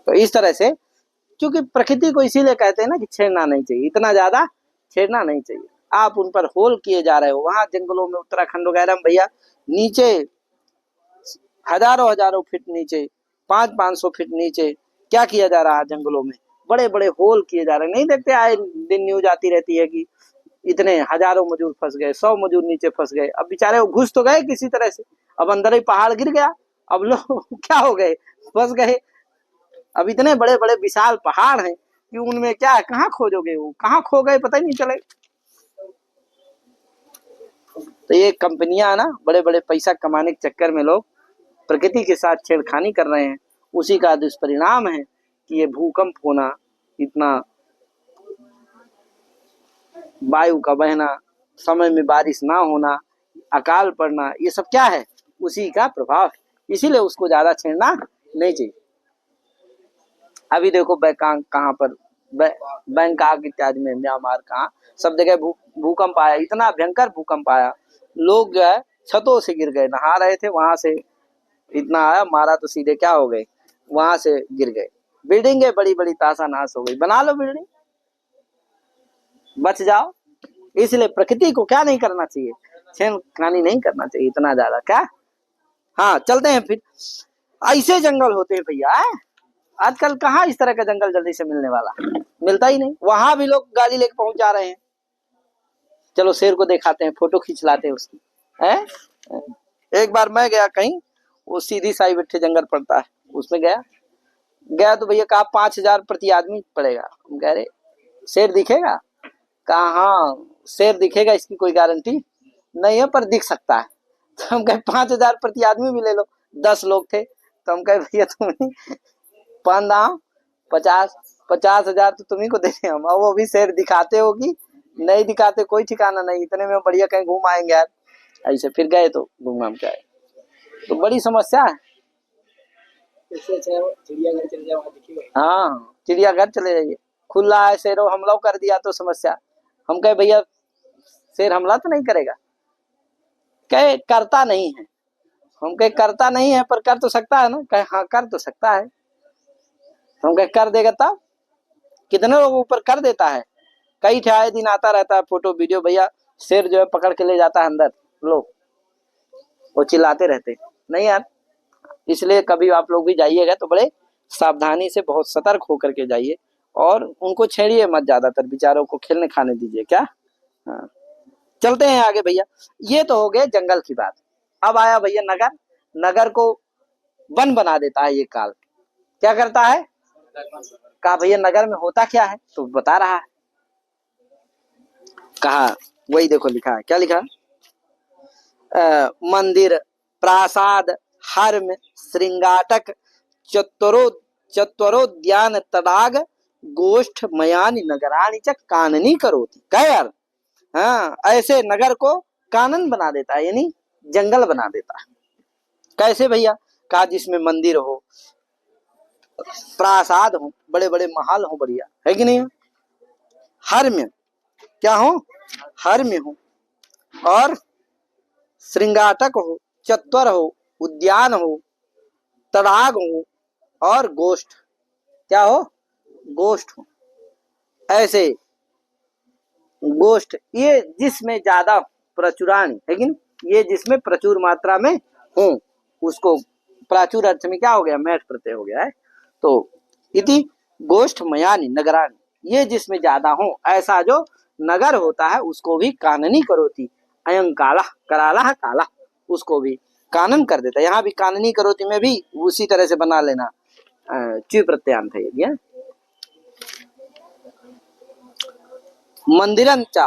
तो इस तरह से, क्योंकि प्रकृति को इसीलिए कहते हैं ना कि छेड़ना नहीं चाहिए, इतना ज्यादा छेड़ना नहीं चाहिए। आप उन पर होल किए जा रहे हो। वहां जंगलों में, उत्तराखंड वगैरह में भैया, नीचे हजारों हजारों फीट नीचे, 500-500 फीट नीचे क्या किया जा रहा है, जंगलों में बड़े बड़े होल किए जा रहे हैं। नहीं देखते, आए दिन न्यूज आती रहती है कि इतने हजारों मजदूर फंस गए, 100 मजदूर नीचे फंस गए। अब बेचारे वो घुस तो गए किसी तरह से, अब अंदर ही पहाड़ गिर गया, अब लोग क्या हो गए, फंस गए। अब इतने बड़े बड़े विशाल पहाड़ हैं कि उनमें क्या है, कहाँ खोजोगे, वो कहाँ खो गए पता ही नहीं चले। तो ये कंपनियां ना, बड़े बड़े पैसा कमाने के चक्कर में लोग प्रकृति के साथ छेड़खानी कर रहे हैं। उसी का दुष्परिणाम है कि ये भूकंप होना, इतना वायु का बहना, समय में बारिश ना होना, अकाल पड़ना, ये सब क्या है, उसी का प्रभाव है। इसीलिए उसको ज्यादा छेड़ना नहीं चाहिए। अभी देखो बैंकॉक कहाँ पर, बैंकॉक इत्यादि में, म्यांमार, कहाँ सब जगह भूकंप आया, इतना भयंकर भूकंप आया, लोग जो है छतों से गिर गए, नहा रहे थे, वहां से इतना आया, मारा तो सीधे क्या हो गए, वहां से गिर गए। बिल्डिंगें बड़ी बड़ी तासा नाश हो गई। बना लो बिल्डिंग, बच जाओ। इसलिए प्रकृति को क्या नहीं करना चाहिए, छेड़खानी नहीं करना चाहिए इतना ज्यादा। क्या, हाँ चलते हैं फिर। ऐसे जंगल होते हैं भैया, आजकल कहाँ इस तरह का जंगल जल्दी से मिलने वाला, मिलता ही नहीं। वहां भी लोग गाड़ी लेके पहुंच जा रहे हैं। चलो शेर को दिखाते हैं, फोटो खींच लाते हैं उसकी, है। एक बार मैं गया कहीं, वो सीधी साई बिट्ठे जंगल पड़ता है, उसमें गया तो भैया कहा 5,000 प्रति आदमी पड़ेगा। हम कह रहे शेर दिखेगा, कहा हाँ शेर दिखेगा, इसकी कोई गारंटी नहीं है, पर दिख सकता है। तो हम कहे 5,000 प्रति आदमी भी ले लो, 10 लोग थे। तो हम कहे भैया तुम 50,000 तो तुम्ही को देते हम, और वो भी शेर दिखाते हो कि नहीं दिखाते, कोई ठिकाना नहीं, इतने में बढ़िया कहीं घूम आएंगे यार। ऐसे फिर गए तो घूम घाम के आए। तो बड़ी समस्या है। चिड़ियाघर चले जाओ, हाँ, चिड़ियाघर चले जाइए, खुला है, शेरों हमला कर दिया तो समस्या। हम कहे भैया शेर हमला तो नहीं करेगा, कहे करता नहीं है। हम कहे करता नहीं है पर कर तो सकता है ना, कहे हाँ कर तो सकता है। हम कहे कर देगा तब, कितने लोग ऊपर कर देता है, कई आए दिन आता रहता है फोटो वीडियो, भैया शेर जो है पकड़ के ले जाता है अंदर, लोग वो चिल्लाते रहते नहीं यार। इसलिए कभी आप लोग भी जाइएगा तो बड़े सावधानी से, बहुत सतर्क होकर के जाइए, और उनको छेड़िए मत, ज्यादातर बेचारों को खेलने खाने दीजिए। क्या हाँ। चलते हैं आगे भैया। ये तो हो गए जंगल की बात। अब आया भैया नगर। नगर को वन बना देता है ये काल। क्या करता है? कहा भैया नगर में होता क्या है, तो बता रहा है। कहा वही देखो लिखा है, क्या लिखा? मंदिर, प्रासाद, हर्म, श्रृंगाटक, चत्वरोद्यान, तडाग, गोष्ठ, मयानी, नगराणी च काननी करोति। क्या यार? हाँ, ऐसे नगर को कानन बना देता है, यानी जंगल बना देता है। कैसे भैया? कहा जिसमें मंदिर हो, प्रासाद हो, बड़े बड़े महल हो, बढ़िया है कि नहीं? हर्म, क्या हो? हर्म हो, और श्रृंगाटक हो, चत्वर हो, उद्यान हो, तड़ाग हो, और गोष्ठ, क्या हो? गोष्ठ हो। ऐसे गोष्ठ, ये जिसमें ज्यादा प्रचुराणी है कि नहीं, ये जिसमें प्रचुर मात्रा में हो, उसको प्राचुर अर्थ में क्या हो गया? मैठ प्रत्यय हो गया है। तो इति गोष्ठ मयानी नगराणी, ये जिसमें ज्यादा हो ऐसा जो नगर होता है उसको भी काननी करोति। अयं काला, कराला काला, उसको भी कानन कर देता है। यहाँ भी काननी करोति में भी उसी तरह से बना लेना, च्यू प्रत्यांत है ये। मंदिरंच,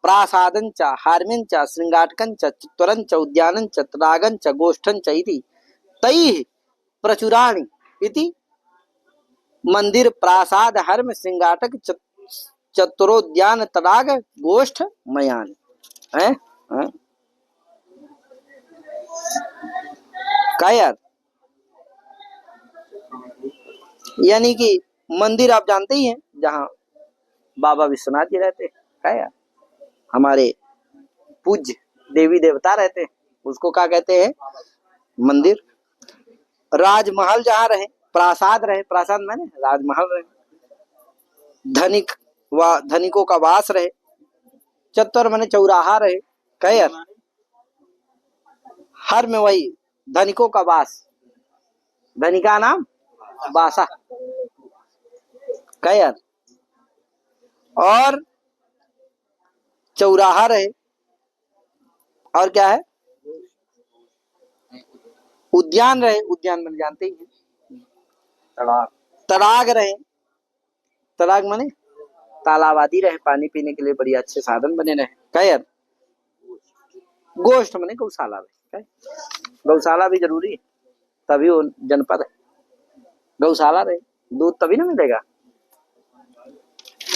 प्रासादंच, हार्मिंच, श्रृंगाटकंच, चित्तरंच, उद्यानंच, तडागंच, गोष्ठंच इति तैः प्रचुराणि इति मंदिर, प्रासाद, हर्म, श्रृंगाटक, चतुरोद्यान, तडाग, गोष्ठ, मयान है। क्या यार? यानी कि मंदिर आप जानते ही हैं, जहाँ बाबा विश्वनाथ जी रहते हैं। क्या यार? हमारे पूज्य देवी देवता रहते हैं, उसको क्या कहते हैं? मंदिर। राजमहल जहाँ रहे, प्रासाद रहे, प्रासाद माने राजमहल रहे, धनिक व धनिकों का वास रहे, चत्वर माने चौराहा रहे। क्या यार? हर में वही धनिकों का वास, धनिका नाम वासा। क्या यार? और चौराहा रहे, और क्या है? उद्यान रहे, उद्यान में जानते ही हैं। तड़ाग रहे, तड़ाग माने तालाब आदि रहे, पानी पीने के लिए बढ़िया अच्छे साधन बने रहे। क्या यार? गोष्ठ माने गौशाला रहे। गौशाला भी जरूरी है, तभी वो जनपद है। गौशाला रहे, दूध तभी ना मिलेगा।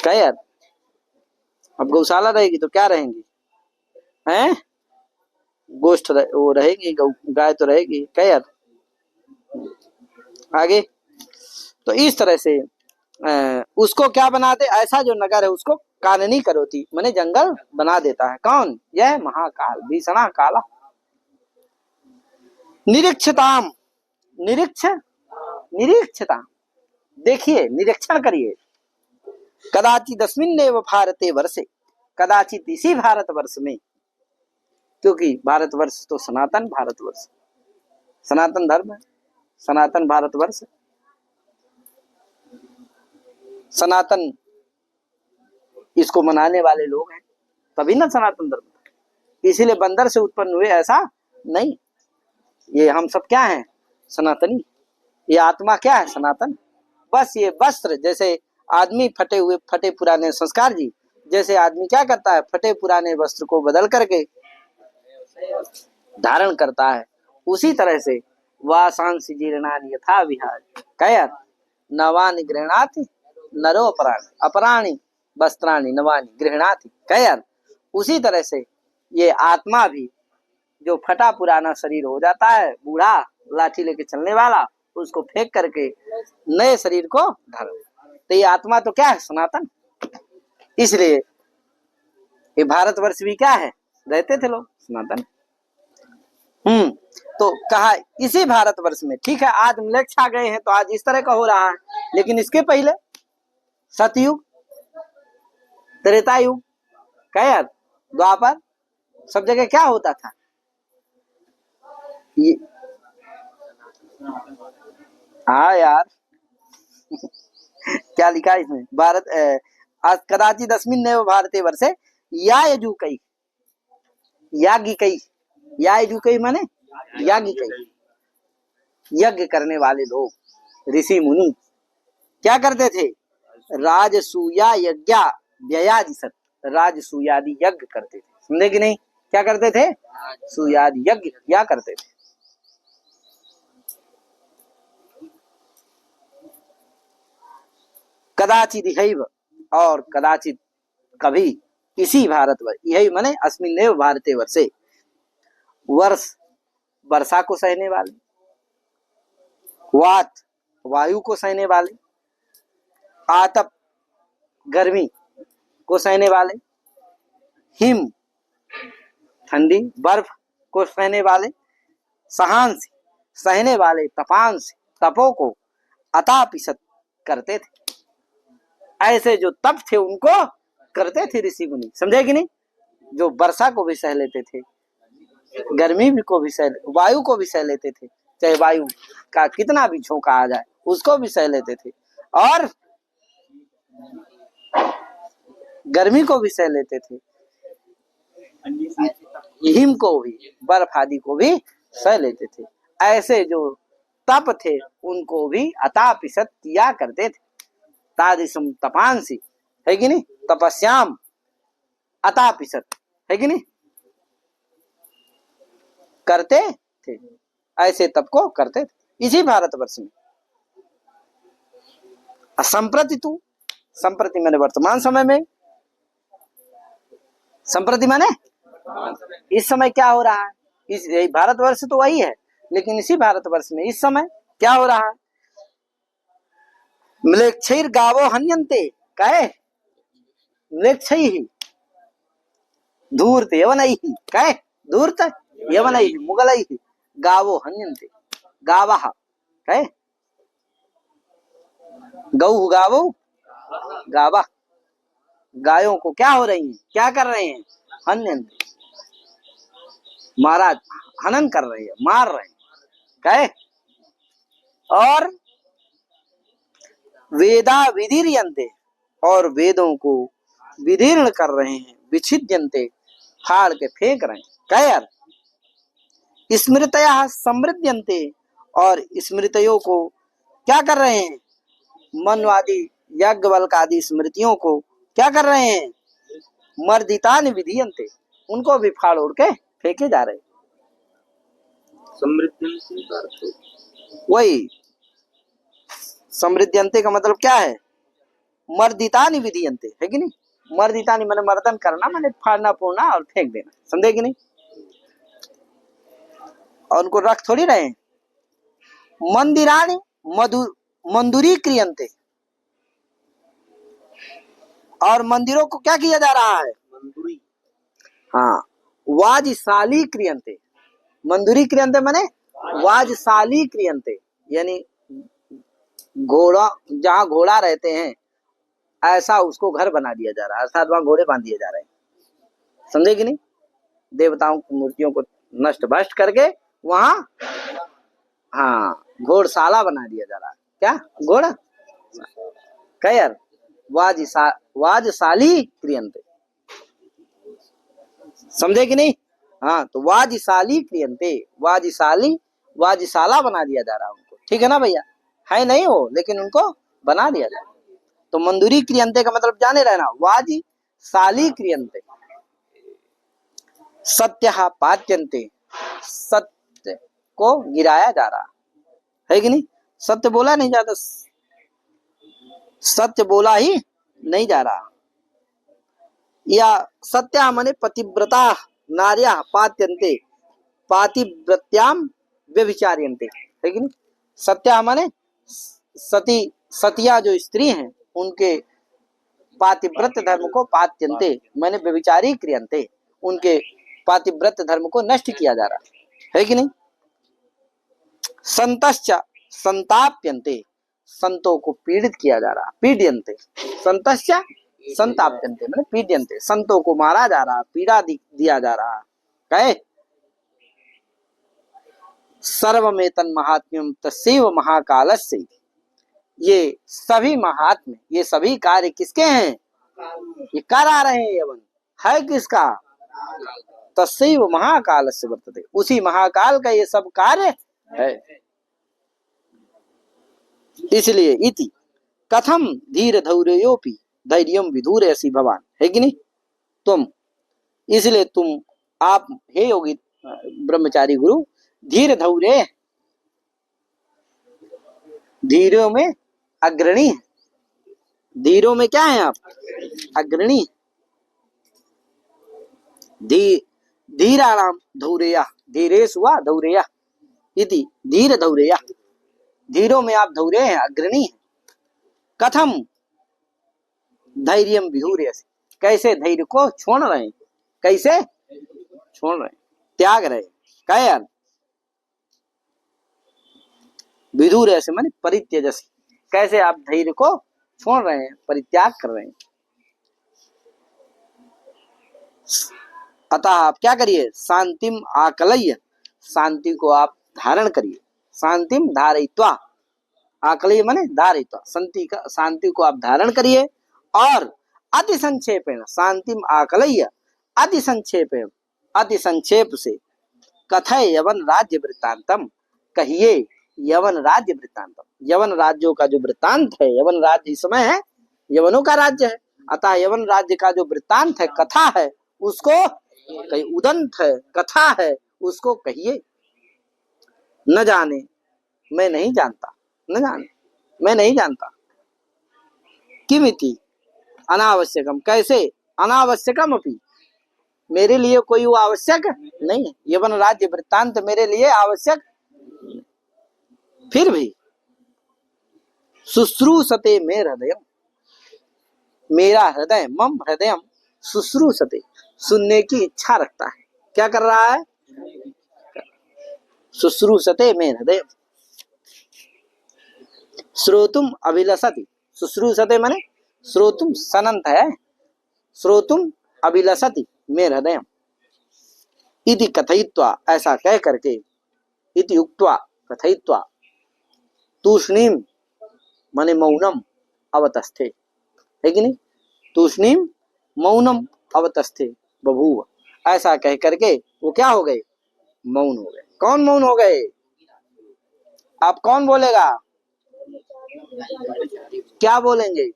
क्या यार? अब गौशाला रहेगी तो क्या रहेंगी? हैं? गोष्ठ वो रहेगी, गाय तो रहेगी। क्या यार? आगे तो इस तरह से उसको क्या बनाते? ऐसा जो नगर है उसको काननी करोती, माने जंगल बना देता है। कौन? यह महाकाल, भीषणा काला। निरीक्षताम, निरीक्षताम, देखिए, निरीक्षण करिए। कदाचित अस्मिन्नेव भारते वर्षे, कदाचित इसी भारतवर्ष में, क्योंकि भारतवर्ष तो सनातन भारतवर्ष, सनातन धर्म है, सनातन भारतवर्ष, सनातन इसको मनाने वाले लोग हैं, तभी ना सनातन धर्म। इसीलिए बंदर से उत्पन्न हुए ऐसा नहीं, ये हम सब क्या हैं? सनातनी। ये आत्मा क्या है? सनातन। बस ये वस्त्र, जैसे आदमी फटे पुराने संस्कार जी, जैसे आदमी क्या करता है? फटे पुराने वस्त्र को बदल करके धारण करता है, उसी तरह से वासांसि जीर्णानि यथा विहाय कया नवानि गृह्णाति नरो अपराणि अपराणि वस्त्राणि नवानि गृह्णाति कया। उसी तरह से ये आत्मा भी जो फटा पुराना शरीर हो जाता है, बूढ़ा लाठी लेके चलने वाला, उसको फेंक करके नए शरीर को धारण। तो ये आत्मा तो क्या है? सनातन। इसलिए ये भारतवर्ष भी क्या है? रहते थे लोग सनातन। तो कहा इसी भारतवर्ष में, ठीक है आज म्लेच्छ आ गए हैं तो आज इस तरह का हो रहा है, लेकिन इसके पहले सतयुग, त्रेता युग, क्या द्वापर, सब जगह क्या होता था? ये हाँ यार क्या लिखा है इसमें? भारत आज कदाचित अस्मिन्नेव भारते वर्षे यायजुकई याज्ञिकई, यायजुकई माने याज्ञिकई, यज्ञ करने वाले लोग ऋषि मुनि क्या करते थे? राजसूया यज्ञ व्ययादिशत, राजसूयादि यज्ञ करते थे। समझे कि नहीं? क्या करते थे? सूयादि यज्ञ क्या करते थे। कदाचित इहैव, और कदाचित कभी इसी भारतवर्ष, यही माने अस्मिन्नेव भारते वर्षे, वर्ष वर्षा को सहने वाले, वात वायु को सहने वाले, आतप गर्मी को सहने वाले, हिम ठंडी बर्फ को सहने वाले, सहांस सहने वाले, तपांस तपो को अतापिसत करते थे। ऐसे जो तप थे उनको करते थे ऋषि मुनि। समझे कि नहीं? जो वर्षा को भी सह लेते थे, गर्मी भी को भी सह, वायु को भी सह लेते थे, चाहे वायु का कितना भी झोंका आ जाए उसको भी सह लेते थे, और गर्मी को भी सह लेते थे, हिम को भी, बर्फ आदि को भी सह लेते थे। ऐसे जो तप थे उनको भी अतापिसत किया करते थे। तादृशम तपांसी, है कि नहीं? तपस्याम अतापिसत, है कि नहीं? करते थे, ऐसे तप को करते थे इसी भारतवर्ष में। संप्रति तू, संप्रति मैंने वर्तमान समय में, संप्रति माने इस समय क्या हो रहा है? इस भारतवर्ष तो वही है, लेकिन इसी भारतवर्ष में इस समय क्या हो रहा है? म्लेच्छैर गावो हन्यन्ते, कहे म्लेच्छैः धूर्त यवनैः, कहे धूर्त यवनैः मुगलैः गावो हन्यन्ते, गावः कहे गौ गावो गावा, गायों को क्या हो रही हैं? क्या कर रहे हैं? हन्यन्ते, महाराज हनन कर रहे हैं, मार रहे हैं, कहे। और वेदा विदीर्यन्ते, और वेदों को विदीर्ण कर रहे हैं, विच्छिद्यन्ते फाड़ के फेंक रहे हैं, कहे यार। स्मृतयः समृद्ध्यन्ते, और स्मृतियों को क्या कर रहे हैं? मनवादी याज्ञवल्क्य आदि स्मृतियों को क्या कर रहे हैं? मर्दितानि विधीयन्ते, उनको भी फाड़ उड़ के फेंके जा रहे हैं। वही समृद्ध्यन्ते का मतलब क्या है? मर्दितानि विधीयन्ते, है कि नहीं? मर्दितानि माने मर्दन करना, माने फाड़ना फोड़ना और फेंक देना। समझे कि नहीं? और उनको रख थोड़ी रहे हैं। मंदिराणि मंदुरी क्रियन्ते, और मंदिरों को क्या किया जा रहा है? मंदुरी, हाँ वाजशाली क्रियन्ते, मंदुरी क्रियन्ते माने वाजशाली क्रियन्ते, यानी घोड़ा, जहाँ घोड़ा रहते हैं ऐसा उसको घर बना दिया जा रहा है, अर्थात वहां घोड़े बांध दिए जा रहे हैं। समझे कि नहीं? देवताओं की मूर्तियों को नष्ट भ्रष्ट करके वहां हाँ घोड़शाला बना दिया जा रहा है। क्या घोड़ा? कयर वाजशाली क्रियन्ते, समझे कि नहीं? हाँ तो वाजशाली क्रियन्ते, वाजशाली वाजशाला बना दिया जा रहा है उनको। ठीक है ना भैया? है नहीं हो, लेकिन उनको बना दिया जा रहा है। तो मंदुरी क्रियन्ते का मतलब जाने रहना, वाजशाली क्रियन्ते। सत्यः पात्यन्ते, सत्य को गिराया जा रहा है कि नहीं? सत्य बोला नहीं जाता, सत्य बोला ही नहीं जा रहा। या सत्या माने पतिव्रता नार्या पात्यन्ते पातिव्रत्याम व्यभिचार्यन्ते, है कि नहीं? सत्या माने सती सतिया जो स्त्री हैं उनके पातिव्रत धर्म को पात्यन्ते माने व्यभिचारी क्रियन्ते, उनके पातिव्रत धर्म को नष्ट किया जा रहा है कि नहीं? संतश्च संताप्यन्ते, संतों को पीड़ित किया जा रहा, पीड्यन्ते, संतश्च संताप्यन्ते माने पीड्यन्ते, संतों को मारा जा रहा, पीड़ा दिया जा रहा। कहे सर्वमेतन महात्म्यम तस्यैव महाकालस्य, ये सभी महात्म्य, ये सभी कार्य किसके हैं? ये करा रहे हैं यवन, है किसका? तस्यैव महाकालस्य वर्तते, उसी महाकाल का ये सब कार्य है। इसलिए इति कथम धीर धौर्योपि धैर्यम विधूरयसि भवान, है कि नहीं? तुम, इसलिए तुम, आप हे योगी ब्रह्मचारी गुरु, धीर धौर्य, धीरों में अग्रणी है। धीरों में क्या है आप? अग्रणी। धीराणाम धौर्या धीरेषु वा धौर्या इति धीर धौर्या, धीरों में आप धौर्य हैं, अग्रणी हैं। कथम धैर्यम विधूरयसि, कैसे धैर्य को छोड़ रहे हैं? कैसे छोड़ रहे हैं? त्याग रहे हैं। क्या यार? विधूरयसि माने परित्यजसि, कैसे आप धैर्य को छोड़ रहे हैं, परित्याग कर रहे हैं। अतः आप क्या करिए? शांतिम आकलय्य, शांति को आप धारण करिए। शांतिम धारयित्वा, आकलय्य माने धारयित्वा, शांति को आप धारण करिए। और अति संक्षेपेण, शांतिम आकलय्य अति संक्षेपेण, अति संक्षेप से कथय यवन राज्य वृत्तांतम, कहिए यवन राज्य वृत्तांतम, यवन राज्यों का जो वृत्तांत है, यवन राज्य इस समय है, यवनों का राज्य है, अतः यवन राज्य का जो वृत्तांत है, कथा है, उसको कहीं, उदंत है, कथा है, उसको कहिए। न जाने, मैं नहीं जानता, न जाने, मैं नहीं जानता। किमिति अनावश्यकम, कैसे? अनावश्यकम अपि, मेरे लिए कोई वो आवश्यक नहीं है, यवन राज्य वृत्तांत मेरे लिए आवश्यक। फिर भी शुश्रूषते मे हृदय, मेरा हृदय, मम हृदय शुश्रूषते, सुनने की इच्छा रखता है। क्या कर रहा है? शुश्रूषते मे हृदय, श्रोतुम अभिलषति, शुश्रूषते माने श्रोतुम सनंत है, श्रोतुम अभिलषति मे हृदय इति कथयित्वा, ऐसा कह करके, इति उक्त्वा कथयित्वा, तूष्णीम माने मौनम अवतस्थे, है कि नहीं? तूष्णीम मौनम अवतस्थे बभूव, ऐसा कह करके वो क्या हो गए? मौन हो गए। कौन मौन हो गए? आप कौन बोलेगा? क्या बोलेंगे?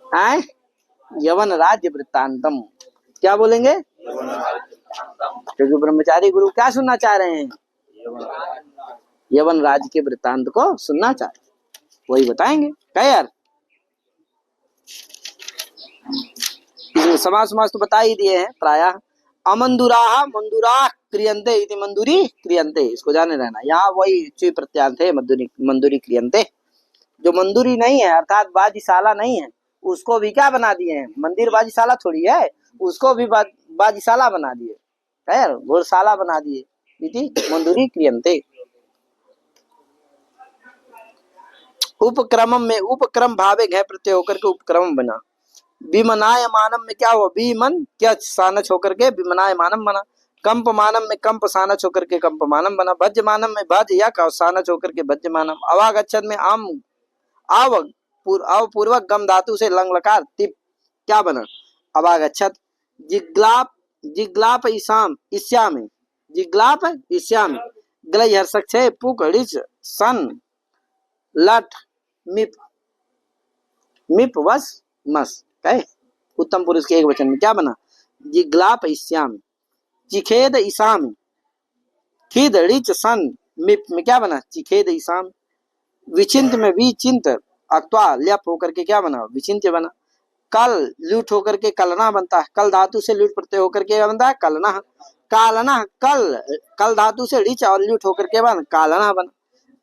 आए? यवन राज्य वृत्तांतम, क्या बोलेंगे? क्योंकि ब्रह्मचारी गुरु क्या सुनना चाह रहे हैं? यवन राज्य के वृत्तांत को सुनना चाह रहे, वही बताएंगे। क्या यार? इसमें समास तो बता ही दिए हैं प्रायः। अमंदुराः मंदुराः क्रियन्ते इति मंदुरी क्रियन्ते, इसको जाने रहना। यहाँ वही ची प्रत्यांत है, मंदुरी क्रियन्ते। जो मंदुरी नहीं है, अर्थात बाजीशाला नहीं है, उसको भी क्या बना दिए हैं? मंदिर बाजीशाला थोड़ी है, उसको भी बाजीशाला बना दिए, है घोरशाला बना दिए। इति मंदुरी क्रियन्ते। उपक्रम में उपक्रम भावे घय प्रत्यय होकर के उपक्रम बना। विमनाय मानम में क्या हुआ? विमन क्या सानच होकर के विमनाय मानम बना। कंप मानम में कंप सानच होकर के कंप मानम बना। भज्य मानम में भज या का सानच होकर के भज्य मानम। अवागच्छत में आम आवग पूर्वक गम धातु से लंग लकार तिप क्या बना? अवागच्छत। जिग्लाप जिग्लाप ईशाम ईश्याम जिग्लाप ईश्याम गलय हर्षक छे पुक ऋच सन लट मिप मिप वस मस। कहे उत्तम पुरुष के एक वचन में क्या बना? जिग्लाप ईश्याम चिखेद ईसाम, खिद ऋच सन मिप में क्या बना, चिखेद ईसाम। विचिंत में विचिंत अक्त्वा ल्यप होकर के क्या बना, विचिंत्य बना। कल ल्यूट होकर के कलना बनता है, कल धातु से ल्यूट प्रत्यय होकर के क्या बनता है, कलना। कालना कल, कल धातु से ऋच और ल्यूट होकर के बन कालना बना।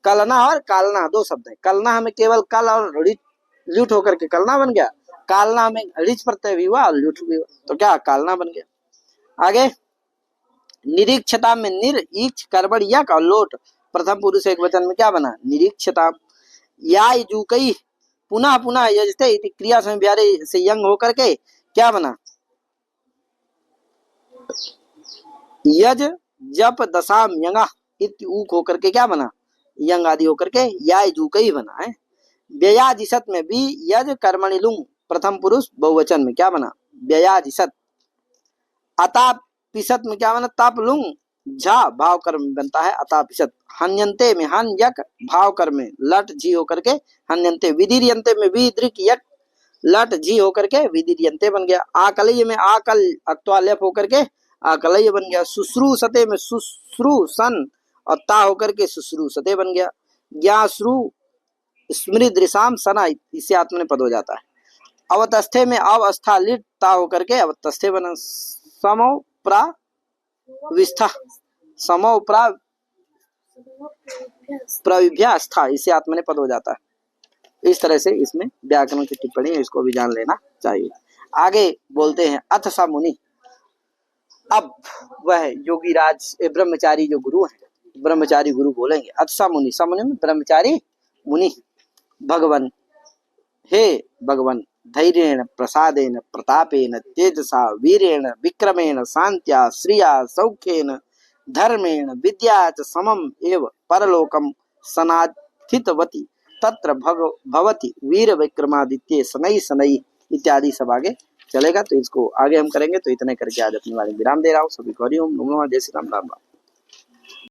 कलना और कालना दो शब्द है। कलना हमें केवल कल और ल्यूट होकर के कलना बन गया, कालना में ऋच प्रत्यय भी हुआ और ल्यूट भी हुआ, तो क्या कालना बन गया। आगे निरीक्षता में निर ईच कर्मण यक और लोट प्रथम पुरुष एक वचन में क्या बना, निरीक्षता। या जुकई पुनः पुनः यजते इति क्रिया समय ब्यारे से यंग होकर के क्या बना, यज जप दशाम यंगा इत ऊक होकर के क्या बना, यंग आदि होकर के या जुकई बना है। व्ययाजिसत में भी यज कर्मणि लुंग प्रथम पुरुष बहुवचन में क्या बना, व्ययाजिसत। अतापिसत में क्या बना, तप लुंग झा भाव कर्म बनता है अतापिसत। हन्यन्ते में हन यक भाव कर्म में लट जी होकर के हन्यन्ते। विदीर्यन्ते में विदृक यक लट जी होकर के विदीर्यन्ते बन गया। आकलय में आकल अक्त्वा लेप होकर के आकलय बन गया। शुश्रूषते में शुश्रूषन और ता होकर के शुश्रूषते बन गया। ज्ञाश्रु स्मृदृशाम सना इससे आत्मनेपद हो जाता है। अवतस्थे में अवस्था लिट ता होकर के अवतस्थे बना। समो प्रा विस्था, समो प्रा प्रविभ्यास्था इससे आत्मनेपद हो जाता है। इस तरह से इसमें व्याकरण की टिप्पणी है, इसको भी जान लेना चाहिए। आगे बोलते हैं अथ स मुनि। अब वह योगीराज ब्रह्मचारी जो गुरु हैं, ब्रह्मचारी गुरु बोलेंगे अथ स मुनि। स मुनि में ब्रह्मचारी मुनि। भगवन, हे भगवन, धैर्येण प्रसादेन प्रतापेन तेजसा वीरेण विक्रमेण शांत्या श्रिया सौख्येन धर्मेण विद्या च समम एव परलोकम सनाथितवती तत्र भवति वीर विक्रमादित्य शनै शनै इत्यादि सब आगे चलेगा, तो इसको आगे हम करेंगे। तो इतने करके आज अपनी वाणी विराम दे रहा हूँ। सभी को हरि ओम नमो नमः, जय श्री राम, राम राम।